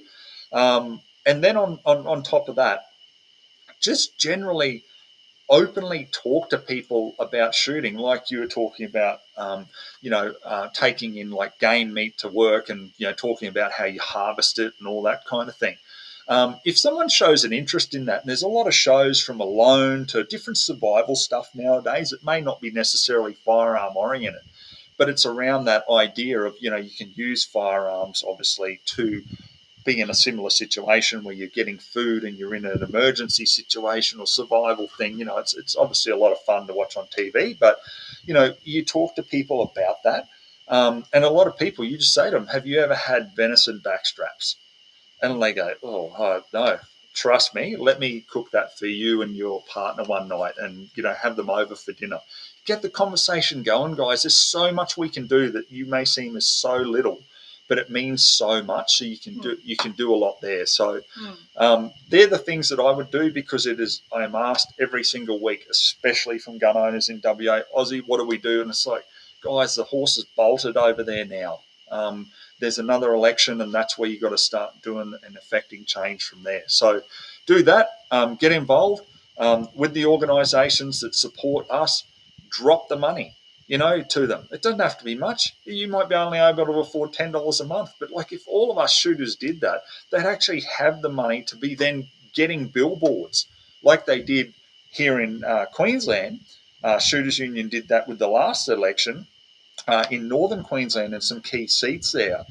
And then on top of that, just generally openly talk to people about shooting, like you were talking about, taking in like game meat to work and, you know, talking about how you harvest it and all that kind of thing. If someone shows an interest in that, and there's a lot of shows from Alone to different survival stuff nowadays, it may not be necessarily firearm oriented, but it's around that idea of, you know, you can use firearms obviously to be in a similar situation where you're getting food and you're in an emergency situation or survival thing. You know, it's obviously a lot of fun to watch on TV, but, you know, you talk to people about that. And a lot of people, you just say to them, have you ever had venison backstraps? And they go, oh, no, trust me, let me cook that for you and your partner one night and, you know, have them over for dinner. Get the conversation going, guys. There's so much we can do that you may seem as so little, but it means so much. So you can do a lot there. So they're the things that I would do, because I am asked every single week, especially from gun owners in WA, Ozzie, what do we do? And it's like, guys, the horse is bolted over there now. There's another election, and that's where you got to start doing and affecting change from there. So do that. Get involved with the organisations that support us. Drop the money, you know, to them. It doesn't have to be much. You might be only able to afford $10 a month, but like if all of us shooters did that, they'd actually have the money to be then getting billboards like they did here in Queensland. Shooters Union did that with the last election. In northern Queensland and some key seats there,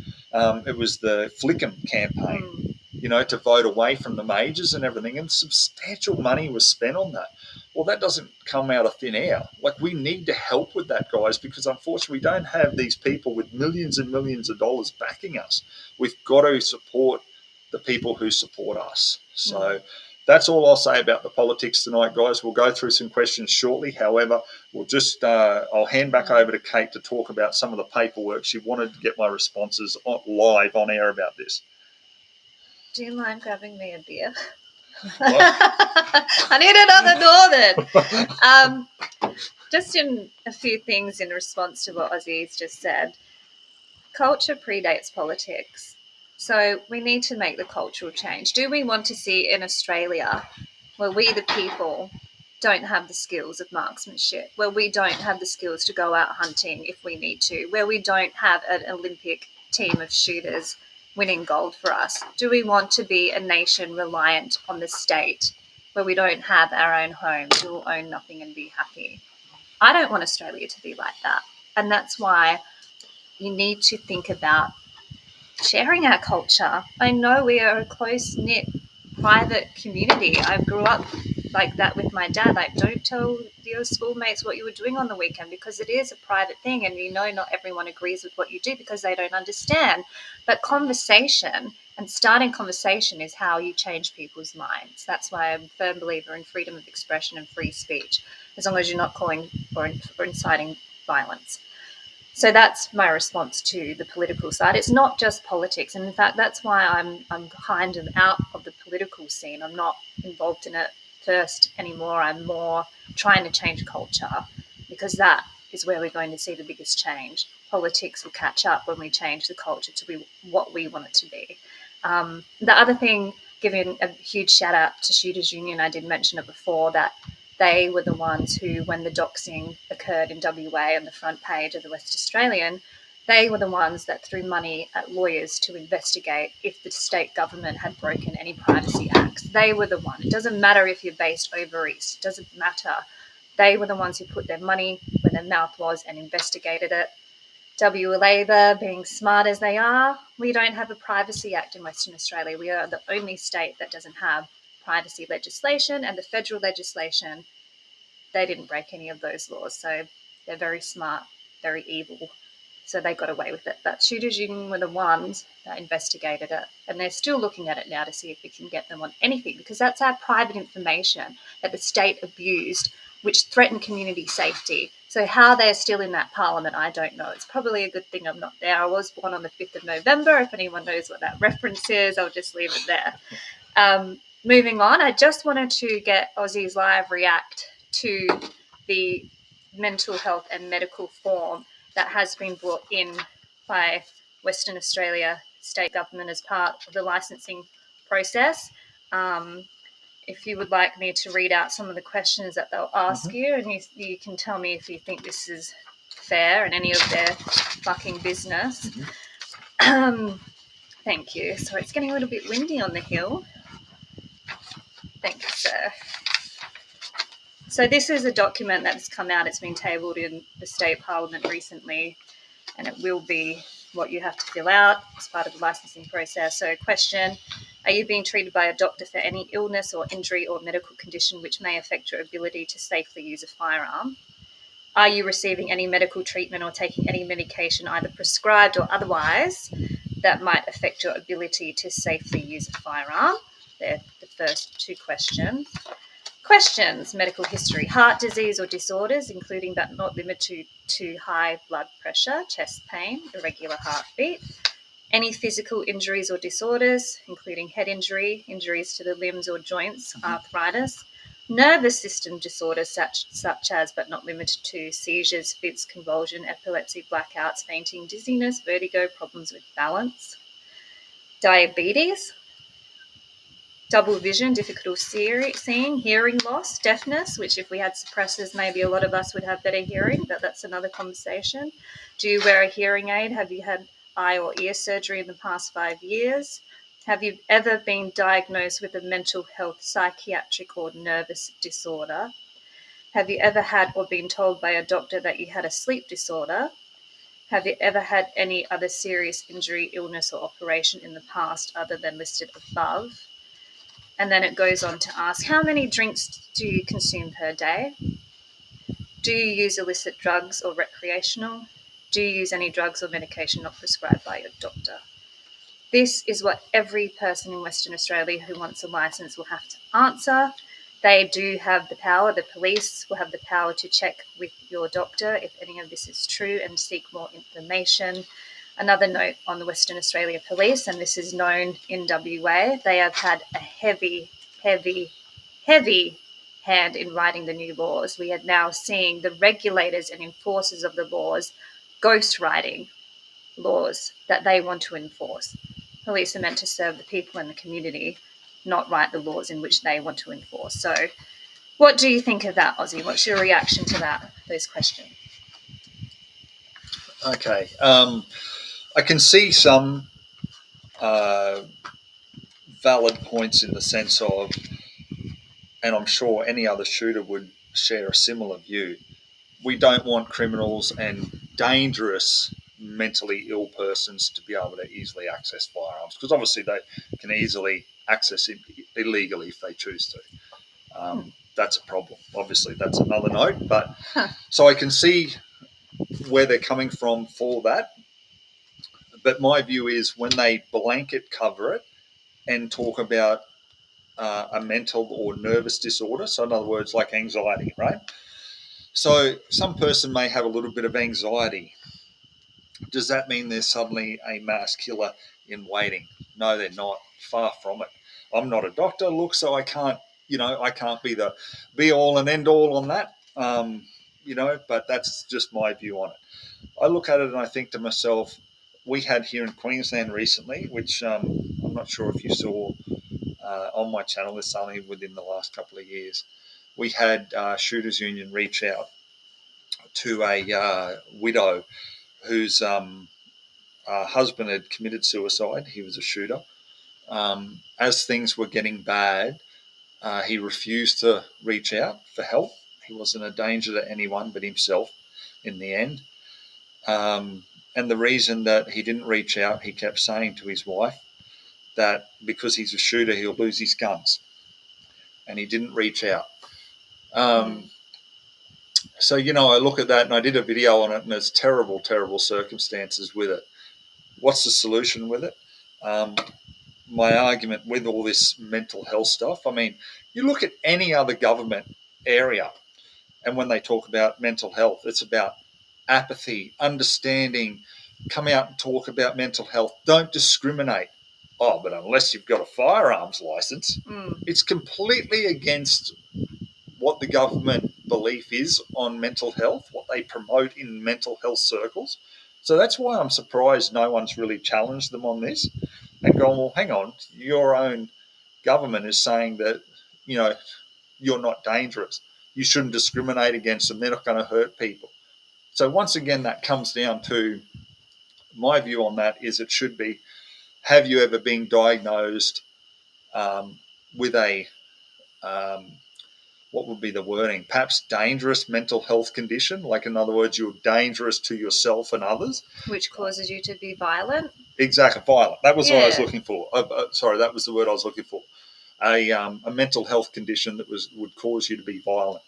it was the Flickham campaign, you know, to vote away from the majors and everything, and substantial money was spent on that. Well, that doesn't come out of thin air. Like, we need to help with that, guys, because unfortunately we don't have these people with millions and millions of dollars backing us. We've got to support the people who support us. So that's all I'll say about the politics tonight, guys. We'll go through some questions shortly. However, we'll just I'll hand back over to Kate to talk about some of the paperwork. She wanted to get my responses live on air about this. Do you mind grabbing me a beer? I need another Northern. Just in a few things in response to what Ozzie's just said. Culture predates politics. So we need to make the cultural change. Do we want to see in Australia where we the people don't have the skills of marksmanship, where we don't have the skills to go out hunting if we need to, where we don't have an Olympic team of shooters winning gold for us? Do we want to be a nation reliant on the state, where we don't have our own homes, we will own nothing and be happy? I don't want Australia to be like that. And that's why you need to think about sharing our culture. I know we are a close-knit private community. I grew up like that with my dad. Like, don't tell your schoolmates what you were doing on the weekend, because it is a private thing, and not everyone agrees with what you do because they don't understand. But conversation and starting conversation is how you change people's minds. That's why I'm a firm believer in freedom of expression and free speech, as long as you're not calling or inciting violence. So that's my response to the political side. It's not just politics, and in fact, that's why I'm kind of out of the political scene. I'm not involved in it first anymore. I'm more trying to change culture, because that is where we're going to see the biggest change. Politics will catch up when we change the culture to be what we want it to be. The other thing, giving a huge shout out to Shooters Union, I did mention it before, that they were the ones who, when the doxing occurred in WA on the front page of the West Australian, they were the ones that threw money at lawyers to investigate if the state government had broken any privacy acts. They were the one. It doesn't matter if you're based over east. It doesn't matter. They were the ones who put their money where their mouth was and investigated it. WA Labor, being smart as they are, we don't have a Privacy Act in Western Australia. We are the only state that doesn't have privacy legislation, and the federal legislation, they didn't break any of those laws. So they're very smart, very evil. So they got away with it. But Shooters Union were the ones that investigated it, and they're still looking at it now to see if we can get them on anything, because that's our private information that the state abused, which threatened community safety. So how they're still in that parliament, I don't know. It's probably a good thing I'm not there. I was born on the 5th of November. If anyone knows what that reference is, I'll just leave it there. Moving on, I just wanted to get Aussie's live react to the mental health and medical form that has been brought in by Western Australia state government as part of the licensing process. If you would like me to read out some of the questions that they'll ask you, and you can tell me if you think this is fair and any of their fucking business. Thank you. Sorry, it's getting a little bit windy on the hill. Thank you, sir. So this is a document that's come out. It's been tabled in the state parliament recently, and it will be what you have to fill out as part of the licensing process. So question, are you being treated by a doctor for any illness or injury or medical condition which may affect your ability to safely use a firearm? Are you receiving any medical treatment or taking any medication, either prescribed or otherwise, that might affect your ability to safely use a firearm? They're the first two questions. Questions, medical history, heart disease or disorders, including but not limited to high blood pressure, chest pain, irregular heartbeat. Any physical injuries or disorders, including head injury, injuries to the limbs or joints, arthritis. Nervous system disorders such as but not limited to seizures, fits, convulsion, epilepsy, blackouts, fainting, dizziness, vertigo, problems with balance. Diabetes. Double vision, difficulty seeing, hearing loss, deafness, which if we had suppressors, maybe a lot of us would have better hearing, but that's another conversation. Do you wear a hearing aid? Have you had eye or ear surgery in the past 5 years? Have you ever been diagnosed with a mental health, psychiatric or nervous disorder? Have you ever had or been told by a doctor that you had a sleep disorder? Have you ever had any other serious injury, illness or operation in the past other than listed above? And then it goes on to ask, how many drinks do you consume per day? Do you use illicit drugs or recreational? Do you use any drugs or medication not prescribed by your doctor? This is what every person in Western Australia who wants a license will have to answer. They do have the power, the police will have the power to check with your doctor if any of this is true and seek more information. Another note on the Western Australia Police, and this is known in WA, they have had a heavy hand in writing the new laws. We are now seeing the regulators and enforcers of the laws ghostwriting laws that they want to enforce. Police are meant to serve the people in the community, not write the laws in which they want to enforce. So What do you think of that, Ozzie? What's your reaction to those questions? Okay. I can see some valid points in the sense of, and I'm sure any other shooter would share a similar view. We don't want criminals and dangerous mentally ill persons to be able to easily access firearms, because obviously they can easily access it illegally if they choose to. That's a problem. Obviously, that's another note. But so I can see where they're coming from for that. But my view is when they blanket cover it and talk about a mental or nervous disorder, so in other words, like anxiety, right? So some person may have a little bit of anxiety. Does that mean they're suddenly a mass killer in waiting? No, they're not. Far from it. I'm not a doctor, look, so I can't, I can't be the be all and end all on that. But that's just my view on it. I look at it and I think to myself, we had here in Queensland recently, which I'm not sure if you saw on my channel, there's something within the last couple of years. We had Shooters Union reach out to a widow whose husband had committed suicide. He was a shooter. As things were getting bad, he refused to reach out for help. He wasn't a danger to anyone but himself in the end. And the reason that he didn't reach out, he kept saying to his wife that because he's a shooter, he'll lose his guns. And he didn't reach out. So, I look at that and I did a video on it, and there's terrible, terrible circumstances with it. What's the solution with it? My argument with all this mental health stuff, I mean, you look at any other government area, and when they talk about mental health, it's about apathy, understanding, come out and talk about mental health, don't discriminate. Oh, but unless you've got a firearms license, it's completely against what the government belief is on mental health, what they promote in mental health circles. So that's why I'm surprised no one's really challenged them on this and gone, well, hang on, your own government is saying that, you're not dangerous. You shouldn't discriminate against them. They're not going to hurt people. So once again, that comes down to my view on that is it should be, have you ever been diagnosed with a, what would be the wording? Perhaps dangerous mental health condition. Like, in other words, you're dangerous to yourself and others. Which causes you to be violent? Exactly, violent. That was what I was looking for. Sorry, that was the word I was looking for. A mental health condition that would cause you to be violent.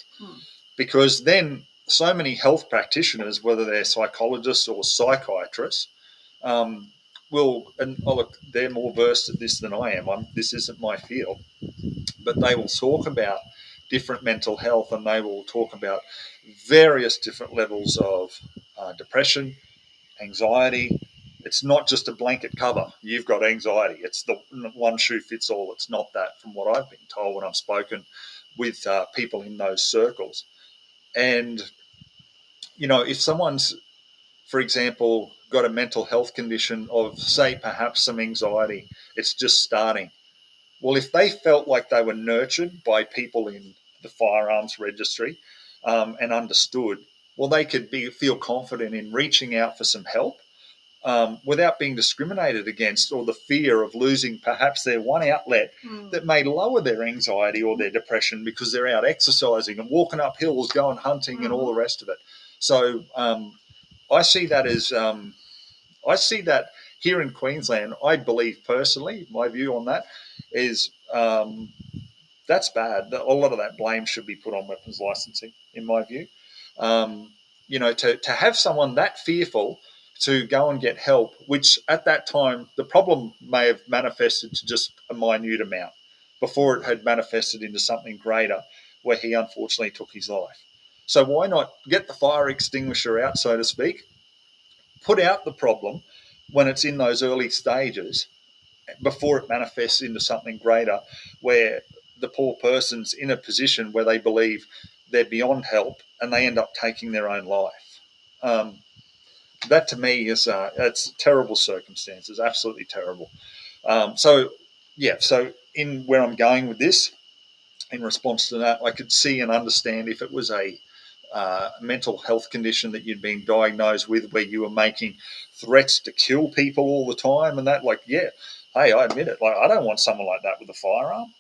Because then so many health practitioners, whether they're psychologists or psychiatrists, they're more versed at this than I am. This isn't my field. But they will talk about different mental health, and they will talk about various different levels of depression, anxiety. It's not just a blanket cover. You've got anxiety. It's the one shoe fits all. It's not that, from what I've been told when I've spoken with people in those circles. And, if someone's, for example, got a mental health condition of, say, perhaps some anxiety, it's just starting. Well, if they felt like they were nurtured by people in the firearms registry and understood, well, they could feel confident in reaching out for some help without being discriminated against, or the fear of losing perhaps their one outlet that may lower their anxiety or their depression because they're out exercising and walking up hills, going hunting and all the rest of it. So I see that as here in Queensland. I believe personally, my view on that is that's bad. A lot of that blame should be put on weapons licensing, in my view. To have someone that fearful to go and get help, which at that time the problem may have manifested to just a minute amount before it had manifested into something greater, where he unfortunately took his life. So why not get the fire extinguisher out, so to speak, put out the problem when it's in those early stages before it manifests into something greater, where the poor person's in a position where they believe they're beyond help and they end up taking their own life. That to me is it's terrible circumstances, absolutely terrible. So in where I'm going with this in response to that, I could see and understand if it was a mental health condition that you'd been diagnosed with, where you were making threats to kill people all the time, and that, like, yeah, hey, I admit it. Like, I don't want someone like that with a firearm.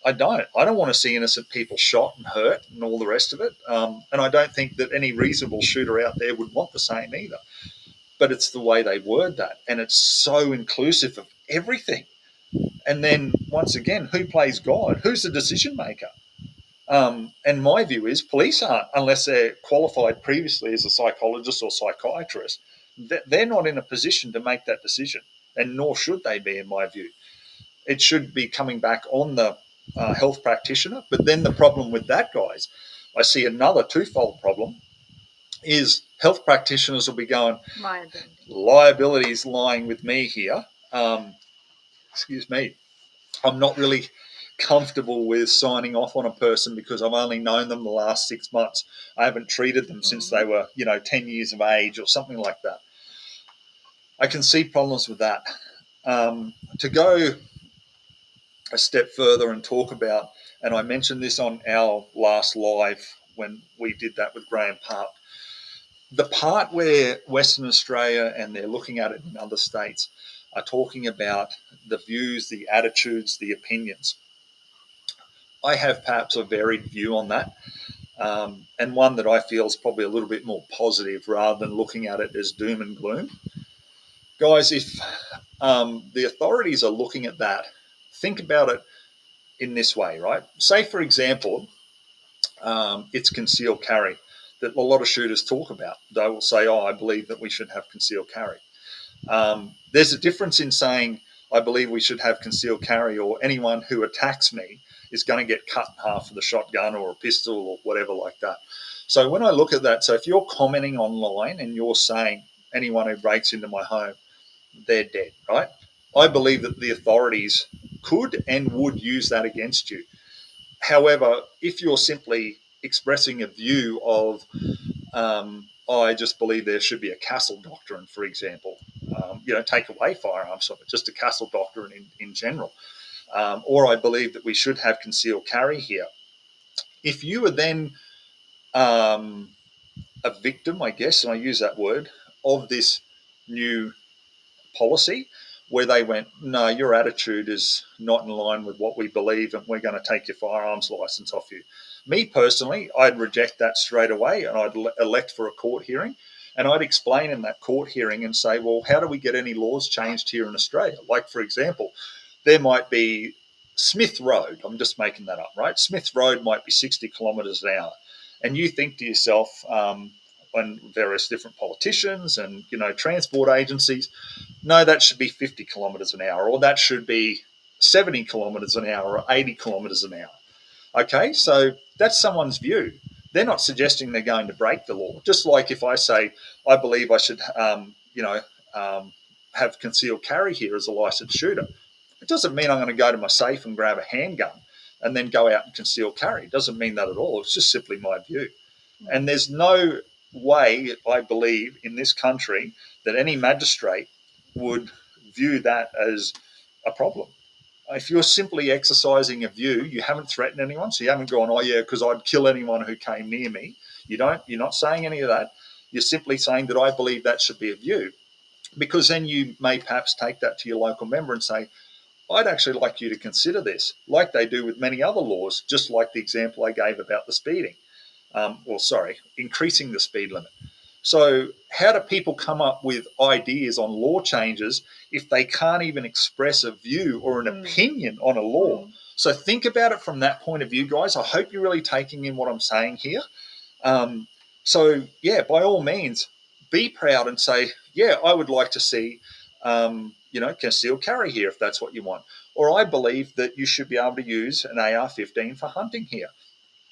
I don't. I don't want to see innocent people shot and hurt and all the rest of it. And I don't think that any reasonable shooter out there would want the same either. But it's the way they word that, and it's so inclusive of everything. And then once again, who plays God? Who's the decision maker? And my view is police aren't, unless they're qualified previously as a psychologist or psychiatrist. They're not in a position to make that decision, and nor should they be, in my view. It should be coming back on the health practitioner. But then the problem with that, guys, I see another twofold problem, is health practitioners will be going, liability is lying with me here. Excuse me. I'm not really comfortable with signing off on a person because I've only known them the last 6 months. I haven't treated them since they were, 10 years of age or something like that. I can see problems with that. To go a step further and talk about, and I mentioned this on our last live when we did that with Graham Park, the part where Western Australia, and they're looking at it in other states, are talking about the views, the attitudes, the opinions. I have perhaps a varied view on that, and one that I feel is probably a little bit more positive rather than looking at it as doom and gloom. Guys, if the authorities are looking at that, think about it in this way, right? Say, for example, it's concealed carry that a lot of shooters talk about. They will say, I believe that we should have concealed carry. There's a difference in saying, I believe we should have concealed carry, or anyone who attacks me is going to get cut in half with a shotgun or a pistol or whatever like that. So when I look at that, so if you're commenting online and you're saying anyone who breaks into my home, they're dead, right? I believe that the authorities could and would use that against you. However, if you're simply expressing a view of, I just believe there should be a castle doctrine, for example, take away firearms from it, just a castle doctrine in general. Or I believe that we should have concealed carry here. If you are then a victim, I guess, and I use that word, of this new policy where they went, no, your attitude is not in line with what we believe and we're going to take your firearms license off you. Me personally, I'd reject that straight away and I'd elect for a court hearing, and I'd explain in that court hearing and say, well, how do we get any laws changed here in Australia? Like, for example, there might be Smith Road. I'm just making that up, right? Smith Road might be 60 kilometres an hour. And you think to yourself, when various different politicians and, transport agencies, no, that should be 50 kilometres an hour, or that should be 70 kilometres an hour, or 80 kilometres an hour. Okay, so that's someone's view. They're not suggesting they're going to break the law. Just like if I say, I believe I should, have concealed carry here as a licensed shooter. It doesn't mean I'm going to go to my safe and grab a handgun and then go out and conceal carry. It doesn't mean that at all. It's just simply my view. And there's no way, I believe, in this country that any magistrate would view that as a problem. If you're simply exercising a view, you haven't threatened anyone, so you haven't gone, oh yeah, because I'd kill anyone who came near me. You're not saying any of that. You're simply saying that I believe that should be a view, because then you may perhaps take that to your local member and say, I'd actually like you to consider this, like they do with many other laws, just like the example I gave about the speeding. Increasing the speed limit. So how do people come up with ideas on law changes if they can't even express a view or an opinion on a law? So think about it from that point of view, guys. I hope you're really taking in what I'm saying here. By all means, be proud and say, yeah, I would like to see, concealed carry here if that's what you want. Or I believe that you should be able to use an AR-15 for hunting here.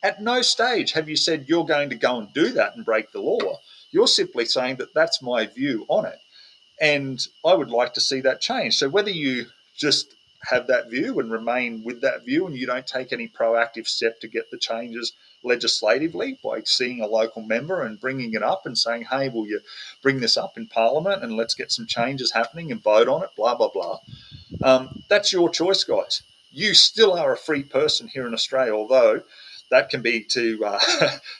At no stage have you said you're going to go and do that and break the law. You're simply saying that that's my view on it, and I would like to see that change. So whether you just have that view and remain with that view and you don't take any proactive step to get the changes legislatively by seeing a local member and bringing it up and saying, hey, will you bring this up in Parliament and let's get some changes happening and vote on it, blah, blah, blah. That's your choice, guys. you still are a free person here in Australia, although that can be to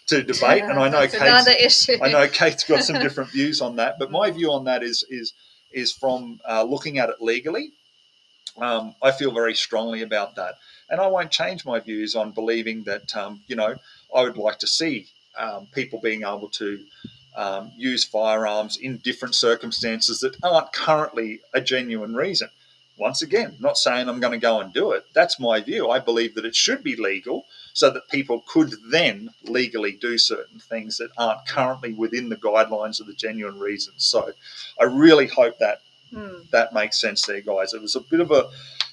debate. And I know Kate's got some different views on that, but my view on that is from looking at it legally. I feel very strongly about that, and I won't change my views on believing that I would like to see people being able to use firearms in different circumstances that aren't currently a genuine reason. Once again, not saying I'm going to go and do it. That's my view. I believe that it should be legal so that people could then legally do certain things that aren't currently within the guidelines of the genuine reasons. So I really hope that that makes sense there, guys. It was a bit of a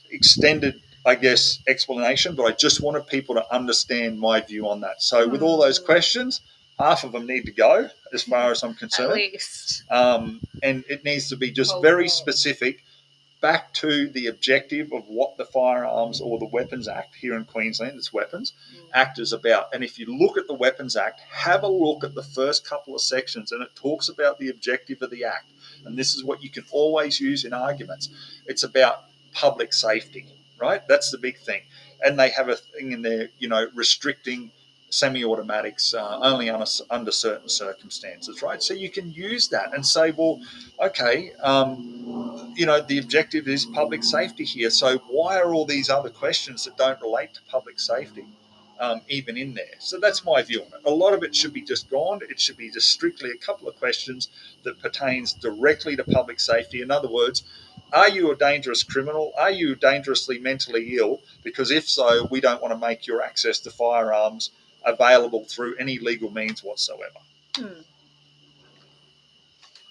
extended, I guess, explanation, but I just wanted people to understand my view on that. So with all those questions, half of them need to go as far as I'm concerned. At least. And it needs to be just very specific back to the objective of what the Firearms or the Weapons Act here in Queensland, it's Weapons Act, is about. And if you look at the Weapons Act, have a look at the first couple of sections, and it talks about the objective of the Act. And this is what you can always use in arguments. It's about public safety, right? That's the big thing. And they have a thing in there, restricting semi-automatics only under certain circumstances, right? So you can use that and say, well, okay, the objective is public safety here. So why are all these other questions that don't relate to public safety even in there? So that's my view on it. A lot of it should be just gone. It should be just strictly a couple of questions that pertains directly to public safety. In other words, are you a dangerous criminal? Are you dangerously mentally ill? Because if so, we don't want to make your access to firearms available through any legal means whatsoever.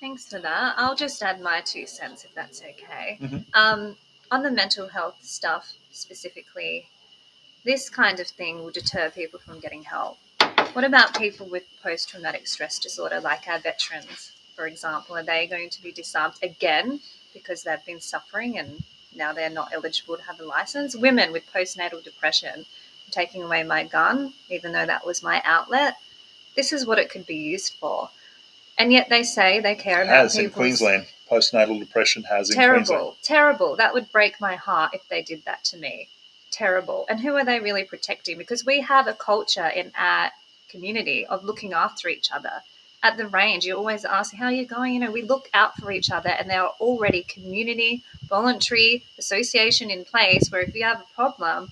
Thanks for that. I'll just add my 2 cents if that's okay. Mm-hmm. On the mental health stuff specifically, this kind of thing will deter people from getting help. What about people with post-traumatic stress disorder, like our veterans, for example? Are they going to be disarmed again because they've been suffering and now they're not eligible to have a license? Women with postnatal depression, taking away my gun, even though that was my outlet. This is what it could be used for. And yet they say they care about people. In Queensland. Postnatal depression has in Queensland. Terrible. That would break my heart if they did that to me. Terrible. And who are they really protecting? Because we have a culture in our community of looking after each other. At the range, you always ask, how are you going? We look out for each other, and there are already community, voluntary association in place where if you have a problem,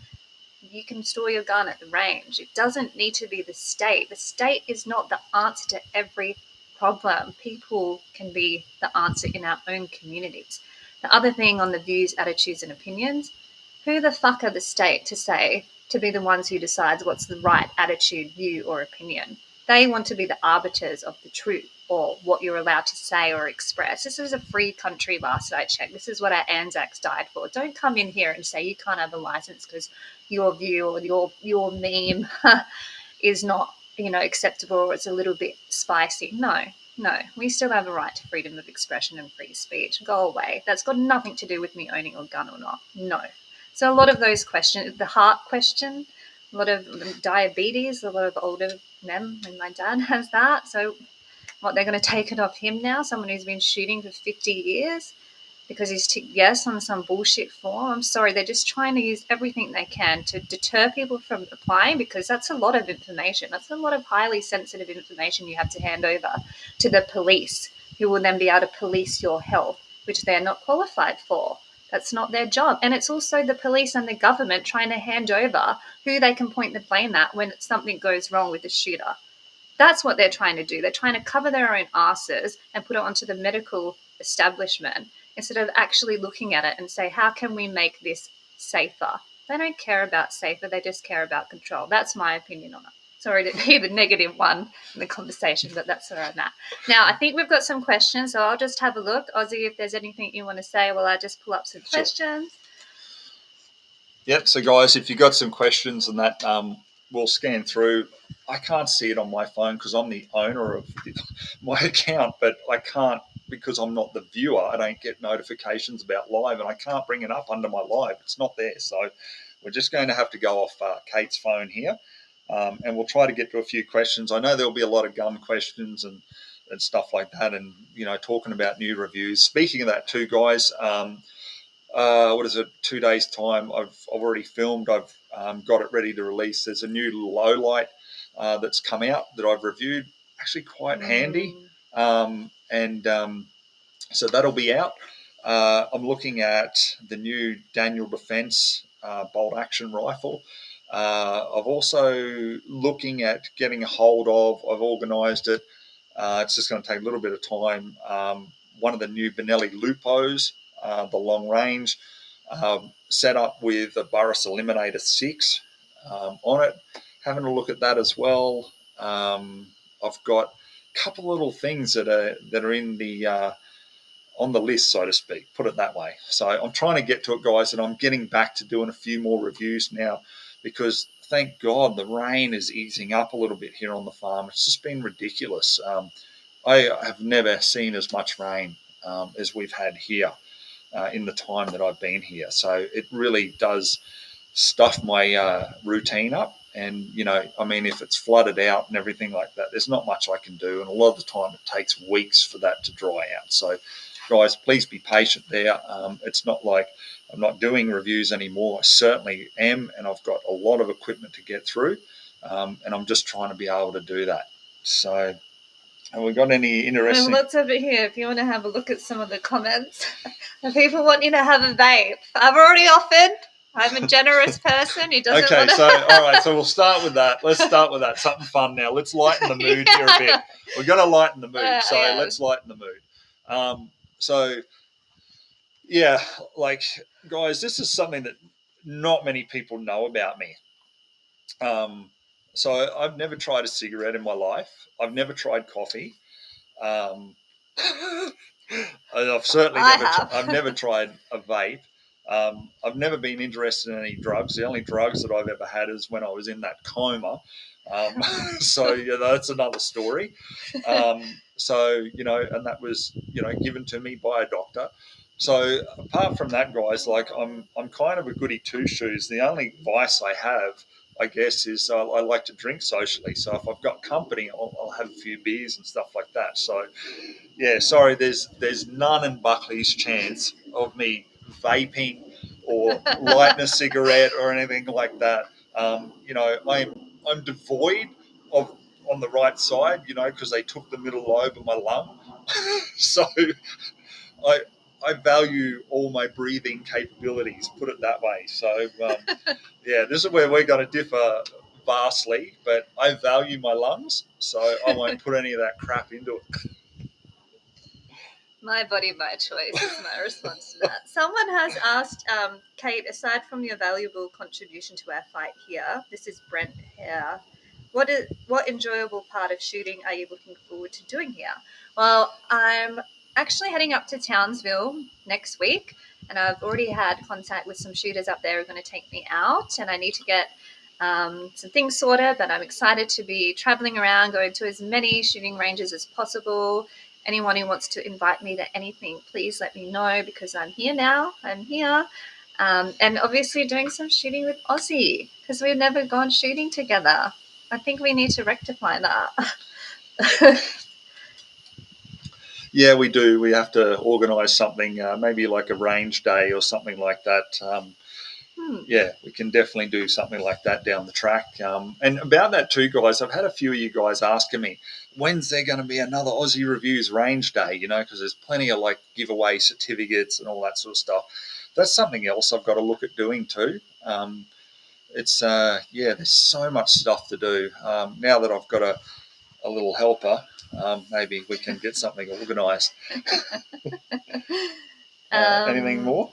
you can store your gun at the range. It doesn't need to be the state. The state is not the answer to every problem. People can be the answer in our own communities. The other thing on the views, attitudes, and opinions, who the fuck are the state to say to be the ones who decides what's the right attitude, view, or opinion? They want to be the arbiters of the truth or what you're allowed to say or express. This is a free country last I checked. This is what our Anzacs died for. Don't come in here and say you can't have a license because your view or your meme is not acceptable or it's a little bit spicy. No, we still have a right to freedom of expression and free speech. Go away. That's got nothing to do with me owning a gun or not. No. So a lot of those questions, the heart question, a lot of diabetes, a lot of older men, and my dad has that. So what, they're going to take it off him now, someone who's been shooting for 50 years? Because he's ticked yes on some bullshit form. I'm sorry, they're just trying to use everything they can to deter people from applying, because that's a lot of information. That's a lot of highly sensitive information you have to hand over to the police, who will then be able to police your health, which they're not qualified for. That's not their job. And it's also the police and the government trying to hand over who they can point the blame at when something goes wrong with the shooter. That's what they're trying to do. They're trying to cover their own asses and put it onto the medical establishment, instead of actually looking at it and say, how can we make this safer? They don't care about safer, they just care about control. That's my opinion on it. Sorry to be the negative one in the conversation, but that's where I'm at. Now, I think we've got some questions, so I'll just have a look. Ozzie, if there's anything you want to say, well, I just pull up some questions. Yep, so guys, if you've got some questions and that, we'll scan through. I can't see it on my phone because I'm the owner of my account, but I can't, because I'm not the viewer. I don't get notifications about live, and I can't bring it up under my live. It's not there. So we're just going to have to go off Kate's phone here, and we'll try to get to a few questions. I know there'll be a lot of gun questions and stuff like that, and talking about new reviews. Speaking of that too, guys, what is it, 2 days time. I've already filmed. I've got it ready to release. There's a new low light that's come out that I've reviewed. Actually, quite handy, and so that'll be out. I'm looking at the new Daniel Defense bolt action rifle. I've also looking at getting a hold of. I've organised it. It's just going to take a little bit of time. One of the new Benelli Lupos, the long range, set up with a Burris Eliminator 6 on it. Having a look at that as well. I've got a couple of little things that are in the on the list, so to speak, put it that way. So I'm trying to get to it, guys, and I'm getting back to doing a few more reviews now because thank God the rain is easing up a little bit here on the farm. It's just been ridiculous. I have never seen as much rain as we've had here in the time that I've been here. So it really does stuff my routine up. And, I mean, if it's flooded out and everything like that, there's not much I can do. And a lot of the time it takes weeks for that to dry out. So, guys, please be patient there. It's not like I'm not doing reviews anymore. I certainly am. And I've got a lot of equipment to get through. And I'm just trying to be able to do that. So, have we got any interesting... Lots over here. If you want to have a look at some of the comments, the people want you to have a vape. I've already offered. I'm a generous person who doesn't want to... So, all right, so we'll start with that. Let's start with that. Something fun now. Let's lighten the mood here a bit. We've got to lighten the mood, let's lighten the mood. Yeah, like, guys, this is something that not many people know about me. So I've never tried a cigarette in my life. I've never tried coffee. I've certainly never tried a vape. I've never been interested in any drugs. The only drugs that I've ever had is when I was in that coma. So that's another story. So and that was given to me by a doctor. So apart from that, guys, like I'm kind of a goody two shoes. The only vice I have, I guess, is I like to drink socially. So if I've got company, I'll have a few beers and stuff like that. So yeah, sorry, there's none in Buckley's chance of me vaping or lighting a cigarette or anything like that. I'm devoid of on the right side, because they took the middle lobe of my lung. So I value all my breathing capabilities, put it that way. So yeah, this is where we're going to differ vastly, but I value my lungs, so I won't put any of that crap into it. My body, my choice is my response to that. Someone has asked, Kate, aside from your valuable contribution to our fight here, this is Brent here, what enjoyable part of shooting are you looking forward to doing here? Well, I'm actually heading up to Townsville next week, and I've already had contact with some shooters up there who are going to take me out, and I need to get some things sorted, but I'm excited to be traveling around, going to as many shooting ranges as possible. Anyone who wants to invite me to anything, please let me know, because I'm here now. I'm here. And obviously doing some shooting with Ozzie, because we've never gone shooting together. I think we need to rectify that. Yeah, we do. We have to organise something, maybe like a range day or something like that. Yeah, we can definitely do something like that down the track. And about that too, guys, I've had a few of you guys asking me, when's there going to be another Aussie Reviews range day, because there's plenty of like giveaway certificates and all that sort of stuff. That's something else I've got to look at doing too. It's there's so much stuff to do. Now that I've got a little helper, maybe we can get something organised. Anything more?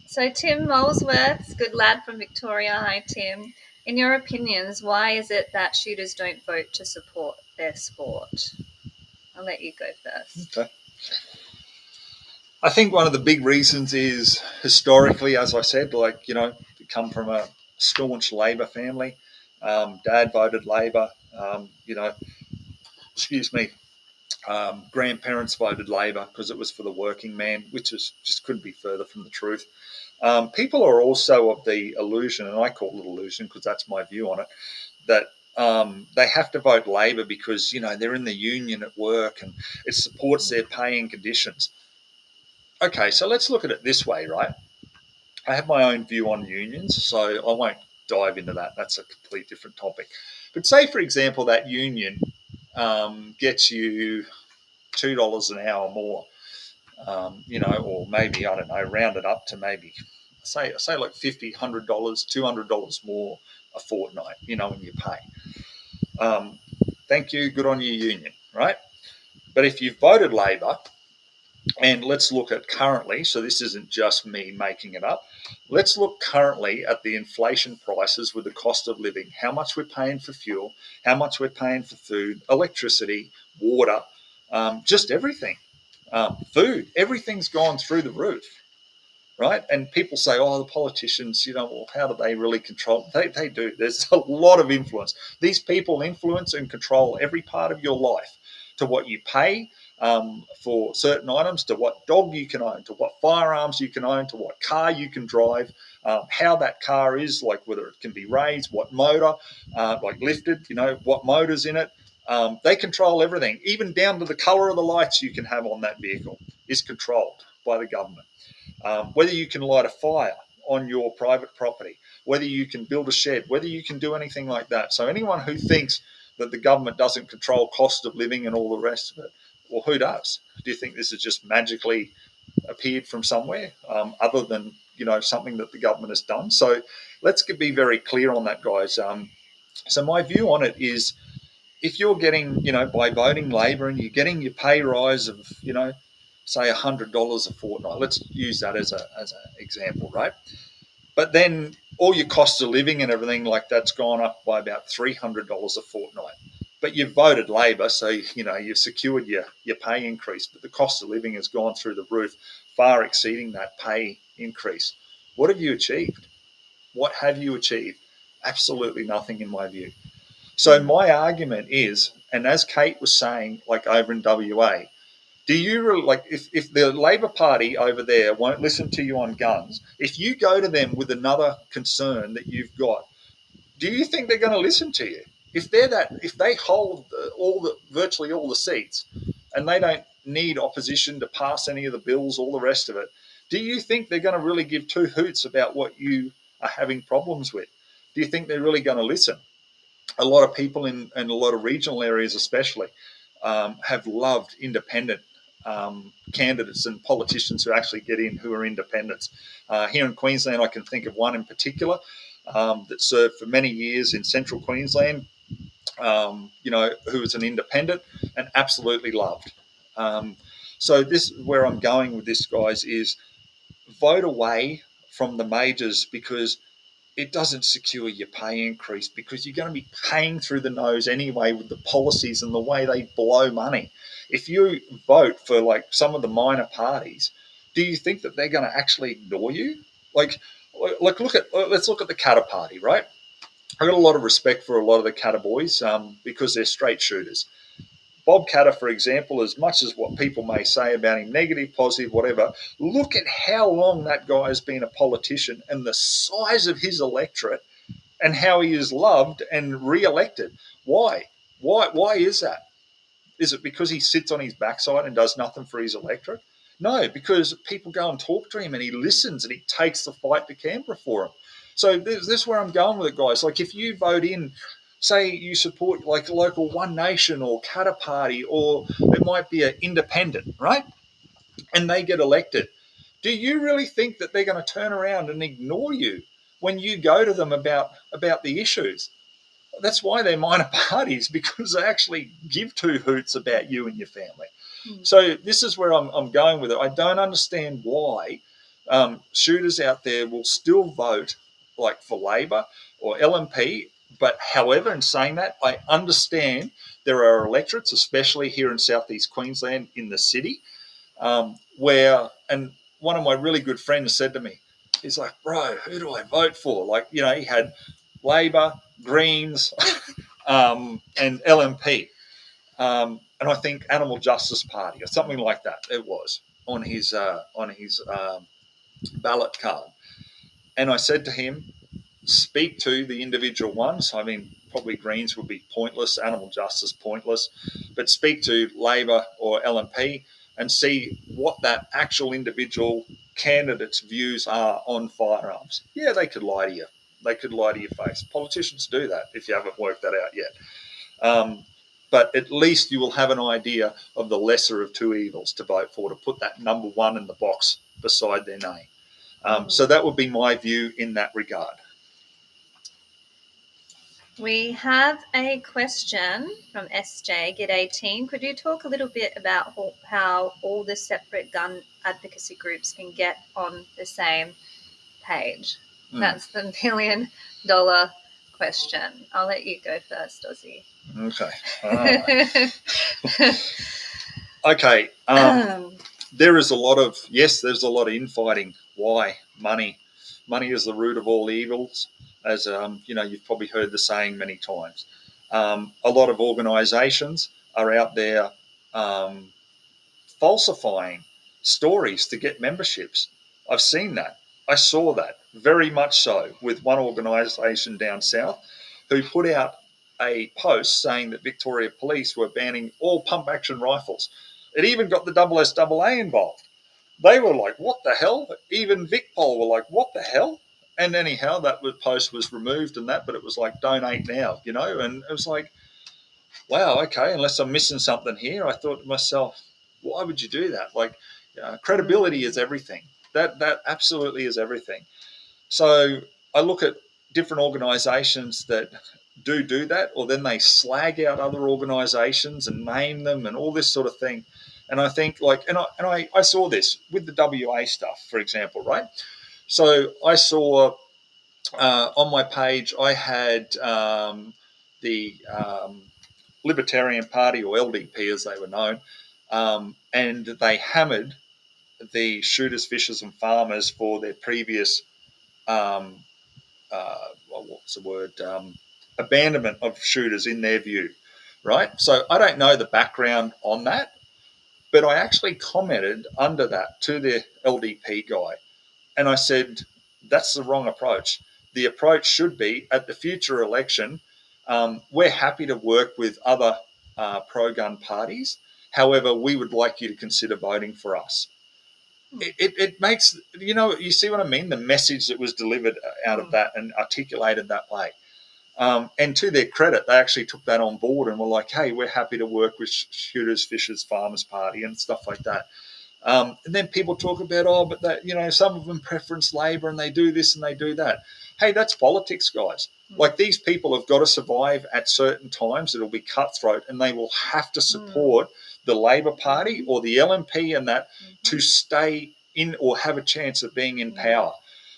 So Tim Molesworth, good lad from Victoria. Hi, Tim. In your opinions, why is it that shooters don't vote to support their sport? I'll let you go first. Okay. I think one of the big reasons is historically, as I said, come from a staunch Labor family. Dad voted Labor. Excuse me. Grandparents voted Labor because it was for the working man, which is just couldn't be further from the truth. People are also of the illusion, and I call it illusion because that's my view on it, that they have to vote Labor because they're in the union at work and it supports their pay and conditions. okay, so let's look at it this way, right? I have my own view on unions, so I won't dive into that. That's a complete different topic. But say, for example, that union gets you $2 an hour more, or maybe, I don't know, round it up to maybe say like $50, $100, $200 more a fortnight, in your pay. Thank you, good on your union, right? But if you've voted Labor, and let's look at currently, so this isn't just me making it up, let's look currently at the inflation prices with the cost of living, how much we're paying for fuel, how much we're paying for food, electricity, water, just everything. Food, everything's gone through the roof, right? And people say, oh, the politicians, well, how do they really control? They do. There's a lot of influence. These people influence and control every part of your life, to what you pay for certain items, to what dog you can own, to what firearms you can own, to what car you can drive, how that car is, like whether it can be raised, what motor, like lifted, what motor's in it. They control everything, even down to the colour of the lights you can have on that vehicle is controlled by the government. Whether you can light a fire on your private property, whether you can build a shed, whether you can do anything like that. So anyone who thinks that the government doesn't control cost of living and all the rest of it, well, who does? Do you think this has just magically appeared from somewhere, other than something that the government has done? So let's be very clear on that, guys. So my view on it is, if you're getting, by voting Labor, and you're getting your pay rise of, say $100 a fortnight, let's use that as an example, right? But then all your costs of living and everything like that's gone up by about $300 a fortnight. But you've voted Labor, so you've secured your pay increase, but the cost of living has gone through the roof, far exceeding that pay increase. What have you achieved? What have you achieved? Absolutely nothing, in my view. So my argument is, and as Kate was saying, like over in WA, do you if the Labor Party over there won't listen to you on guns, if you go to them with another concern that you've got, do you think they're going to listen to you? If they hold virtually all the seats, and they don't need opposition to pass any of the bills, all the rest of it, do you think they're going to really give two hoots about what you are having problems with? Do you think they're really going to listen? A lot of people in a lot of regional areas especially have loved independent candidates and politicians who actually get in, who are independents. Here in Queensland, I can think of one in particular that served for many years in central Queensland, who was an independent and absolutely loved. So this is where I'm going with this, guys, is vote away from the majors, because it doesn't secure your pay increase, because you're going to be paying through the nose anyway with the policies and the way they blow money. If you vote for like some of the minor parties, do you think that they're going to actually ignore you? Let's look at the Katter Party, right? I've got a lot of respect for a lot of the Katter boys because they're straight shooters. Bob Katter, for example, as much as what people may say about him, negative, positive, whatever, look at how long that guy has been a politician and the size of his electorate and how he is loved and re-elected. Why? Why is that? Is it because he sits on his backside and does nothing for his electorate? No, because people go and talk to him and he listens and he takes the fight to Canberra for him. So this is where I'm going with it, guys. Like, if you vote in, say you support like a local One Nation or Katter Party, or it might be an independent, right? And they get elected. Do you really think that they're going to turn around and ignore you when you go to them about the issues? That's why they're minor parties, because they actually give two hoots about you and your family. So this is where I'm going with it. I don't understand why shooters out there will still vote like for Labor or LNP. But however, in saying that, I understand there are electorates, especially here in southeast Queensland in the city, and one of my really good friends said to me, he's like, bro, who do I vote for? Like, he had Labor, Greens, and LNP, and I think Animal Justice Party or something like that. It was on his ballot card, and I said to him, speak to the individual ones. I mean, probably Greens would be pointless, Animal Justice pointless, but speak to Labor or LNP. and see what that actual individual candidate's views are on firearms. Yeah, they could lie to you. They could lie to your face. Politicians do that if you haven't worked that out yet. But at least you will have an idea of the lesser of two evils to vote for, to put that number one in the box beside their name. So that would be my view in that regard. We have a question from SJ, G'day team. Could you talk a little bit about how all the separate gun advocacy groups can get on the same page? That's the $1 million question. I'll let you go first, Ozzie. Okay. Okay. There's a lot of infighting. Why? Money. Money is the root of all evils, as you've probably heard the saying many times. A lot of organisations are out there falsifying stories to get memberships. I've seen that. I saw that very much so with one organisation down south who put out a post saying that Victoria Police were banning all pump action rifles. It even got the SSAA involved. They were like, what the hell? Even VicPol were like, what the hell? And anyhow, that post was removed and that, but it was like, donate now, and it was like, wow, okay, unless I'm missing something here. I thought to myself, why would you do that? Like, credibility is everything. That absolutely is everything. So I look at different organisations that do that, or then they slag out other organisations and name them and all this sort of thing. And I think I saw this with the WA stuff, for example, right? So I saw on my page, I had the Libertarian Party, or LDP as they were known, and they hammered the shooters, fishers and farmers for their previous abandonment of shooters in their view, right? So I don't know the background on that, but I actually commented under that to the LDP guy, and I said, that's the wrong approach. The approach should be, at the future election, we're happy to work with other pro-gun parties. However, we would like you to consider voting for us. It makes, you see what I mean? The message that was delivered out of that and articulated that way. And to their credit, they actually took that on board and were like, hey, we're happy to work with Shooters, Fishers, Farmers Party and stuff like that. And then people talk about, but that, some of them preference Labor and they do this and they do that. Hey, that's politics, guys. Like, these people have got to survive at certain times. It'll be cutthroat and they will have to support the Labor Party or the LNP and that to stay in or have a chance of being in power.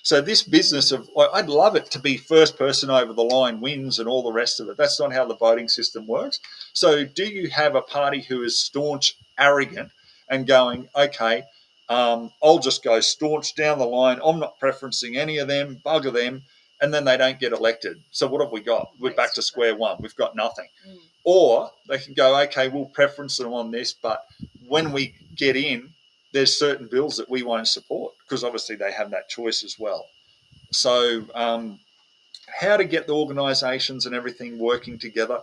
So this business of, I'd love it to be first person over the line wins and all the rest of it. That's not how the voting system works. So do you have a party who is staunch, arrogant, and going, okay, I'll just go staunch down the line. I'm not preferencing any of them, bugger them, and then they don't get elected. So what have we got? We're back to square one. We've got nothing. Or they can go, okay, we'll preference them on this, but when we get in, there's certain bills that we won't support, because obviously they have that choice as well. So how to get the organisations and everything working together,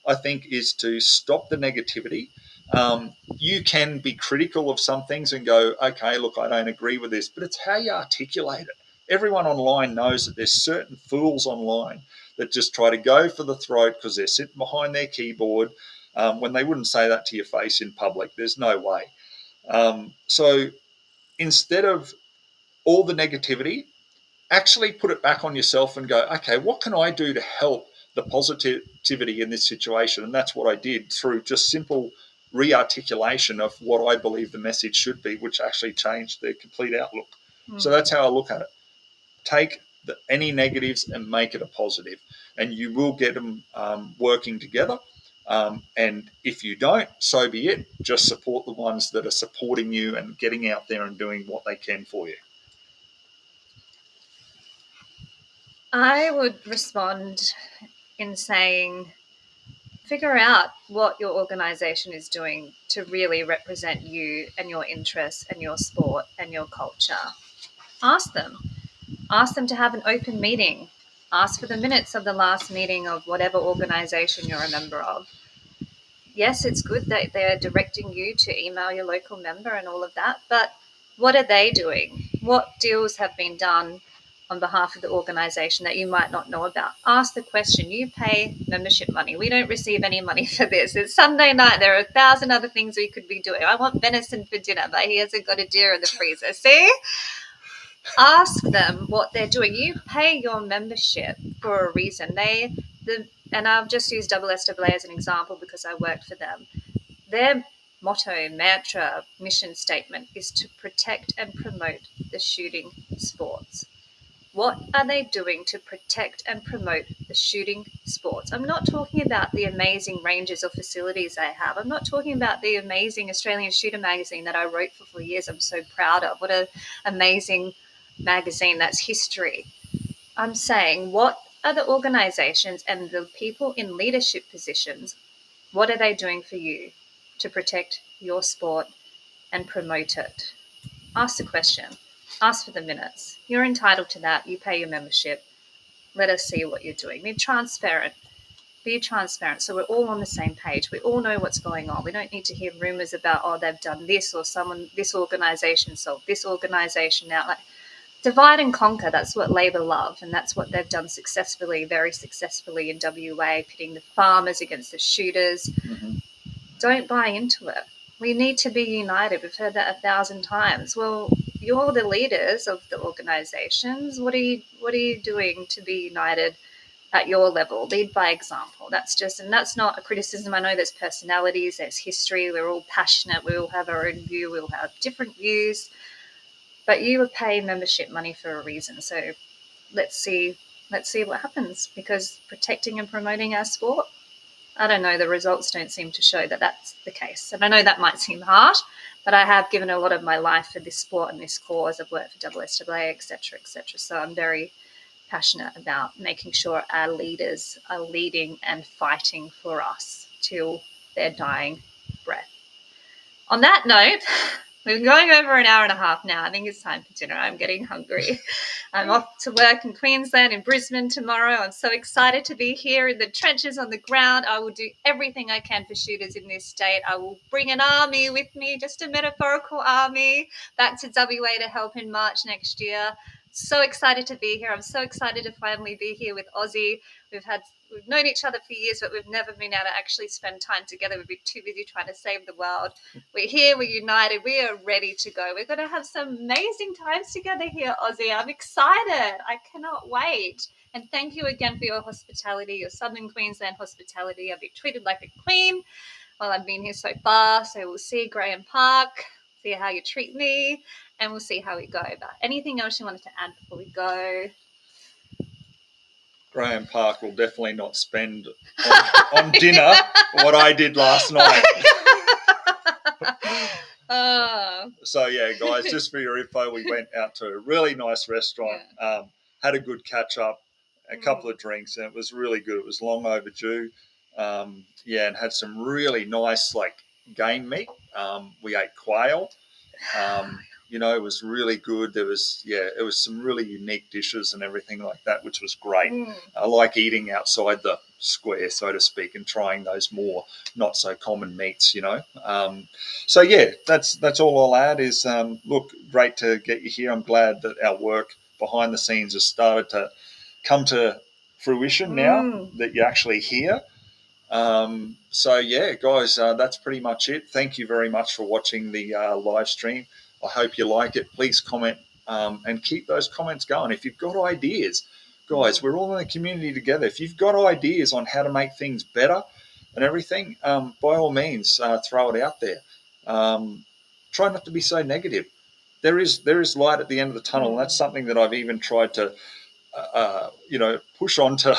I think, is to stop the negativity. You can be critical of some things and go, okay, look, I don't agree with this, but it's how you articulate it. Everyone online knows that there's certain fools online that just try to go for the throat because they're sitting behind their keyboard when they wouldn't say that to your face in public. There's no way. So instead of all the negativity, actually put it back on yourself and go, okay, what can I do to help the positivity in this situation? And that's what I did through just simple re-articulation of what I believe the message should be, which actually changed their complete outlook. So that's how I look at it. Take any negatives and make it a positive, and you will get them working together. And if you don't, so be it. Just support the ones that are supporting you and getting out there and doing what they can for you. I would respond in saying, figure out what your organisation is doing to really represent you and your interests and your sport and your culture. Ask them. Ask them to have an open meeting. Ask for the minutes of the last meeting of whatever organisation you're a member of. yes, it's good that they're directing you to email your local member and all of that, but what are they doing? What deals have been done on behalf of the organisation that you might not know about? Ask the question. You pay membership money. We don't receive any money for this. It's Sunday night. There are 1,000 other things we could be doing. I want venison for dinner, but he hasn't got a deer in the freezer. See? Ask them what they're doing. You pay your membership for a reason. And I've just used SSAA as an example because I worked for them. Their motto, mantra, mission statement is to protect and promote the shooting sports. What are they doing to protect and promote the shooting sports? I'm not talking about the amazing ranges or facilities they have. I'm not talking about the amazing Australian Shooter magazine that I wrote for 4 years. I'm so proud of. What an amazing magazine. That's history. I'm saying, what are the organizations and the people in leadership positions, what are they doing for you to protect your sport and promote it? Ask the question. Ask for the minutes. You're entitled to that. You pay your membership. Let us see what you're doing. Be transparent. Be transparent so we're all on the same page. We all know what's going on. We don't need to hear rumors about, oh, they've done this or this organization sold this organization now. Like, divide and conquer. That's what Labor love, and that's what they've done successfully, very successfully in WA, pitting the farmers against the shooters. Mm-hmm. Don't buy into it. We need to be united. We've heard that 1,000 times. Well, you're the leaders of the organizations. What are you doing to be united at your level? Lead by example. And that's not a criticism. I know there's personalities, there's history. We're all passionate. We all have our own view. We all have different views. But you pay membership money for a reason. So let's see what happens, because protecting and promoting our sport, I don't know, the results don't seem to show that that's the case. And I know that might seem harsh, but I have given a lot of my life for this sport and this cause. I've worked for SSAA, etc., etc. So I'm very passionate about making sure our leaders are leading and fighting for us till their dying breath. On that note, we've been going over an hour and a half now. I think it's time for dinner. I'm getting hungry. I'm off to work in Queensland, in Brisbane tomorrow. I'm so excited to be here in the trenches on the ground. I will do everything I can for shooters in this state. I will bring an army with me, just a metaphorical army, back to WA to help in March next year. So excited to be here. I'm so excited to finally be here with Ozzie. We've known each other for years, but we've never been able to actually spend time together. We've been too busy trying to save the world. We're here, we're united, we are ready to go. We're going to have some amazing times together here, Ozzie. I'm excited. I cannot wait. And thank you again for your hospitality, your Southern Queensland hospitality. I've been treated like a queen while I've been here so far. So we'll see Graham Park, see how you treat me, and we'll see how we go. But anything else you wanted to add before we go? Graham Park will definitely not spend on dinner what I did last night. So, yeah, guys, just for your info, we went out to a really nice restaurant, had a good catch-up, a couple of drinks, and it was really good. It was long overdue, and had some really nice, game meat. We ate quail. It was really good. It was some really unique dishes and everything like that, which was great. I like eating outside the square, so to speak, and trying those more not so common meats, that's all I'll add is, look, great to get you here. I'm glad that our work behind the scenes has started to come to fruition now that you're actually here. Guys, that's pretty much it. Thank you very much for watching the live stream. I hope you like it. Please comment and keep those comments going. If you've got ideas, guys, we're all in a community together. If you've got ideas on how to make things better and everything, by all means, throw it out there. Try not to be so negative. There is light at the end of the tunnel, and that's something that I've even tried to, push on to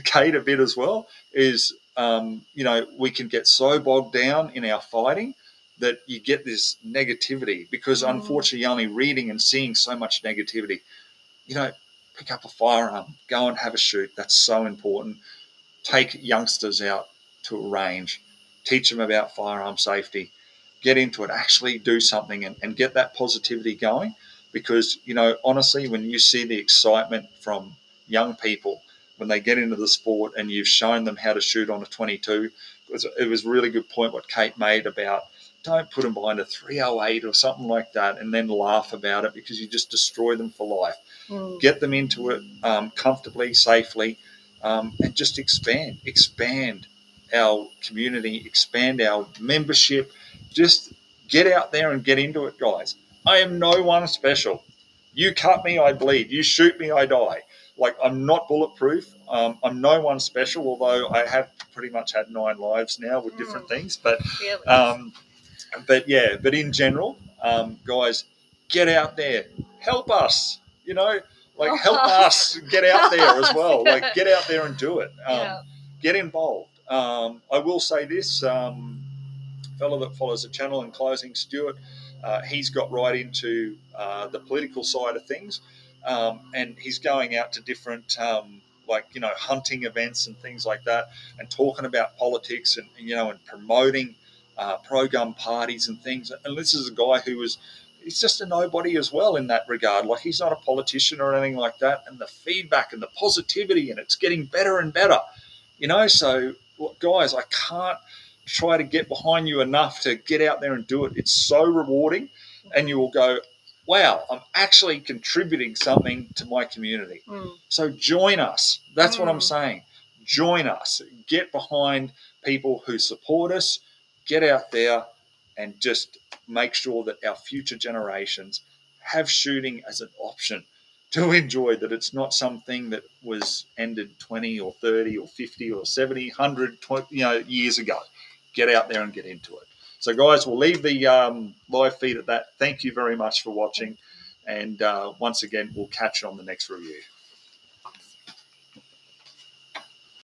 Kate a bit as well, is, we can get so bogged down in our fighting that you get this negativity because unfortunately only reading and seeing so much negativity. Pick up a firearm, go and have a shoot. That's so important. Take youngsters out to a range, teach them about firearm safety, get into it, actually do something and get that positivity going. Because, honestly, when you see the excitement from young people when they get into the sport and you've shown them how to shoot on a 22, it was a really good point what Kate made about don't put them behind a 308 or something like that and then laugh about it, because you just destroy them for life. Get them into it comfortably, safely, and just expand our community, expand our membership. Just get out there and get into it, guys. I am no one special. You cut me, I bleed. You shoot me, I die. Like, I'm not bulletproof. I'm no one special, although I have pretty much had 9 lives now with different things. But but in general, guys, get out there, help us. Help us get out there as well. Like, get out there and do it. Get involved. I will say this. Fellow that follows the channel in closing, Stuart, he's got right into the political side of things, and he's going out to different hunting events and things like that, and talking about politics and promoting pro-gun parties and things. And this is a guy he's just a nobody as well in that regard. Like, he's not a politician or anything like that. And the feedback and the positivity, and it's getting better and better. So guys, I can't try to get behind you enough to get out there and do it. It's so rewarding, and you will go, wow, I'm actually contributing something to my community. So join us. That's what I'm saying. Join us. Get behind people who support us. Get out there and just make sure that our future generations have shooting as an option to enjoy, that it's not something that was ended 20 or 30 or 50 or 70, 100, 20, years ago. Get out there and get into it. So, guys, we'll leave the live feed at that. Thank you very much for watching. And once again, we'll catch you on the next review.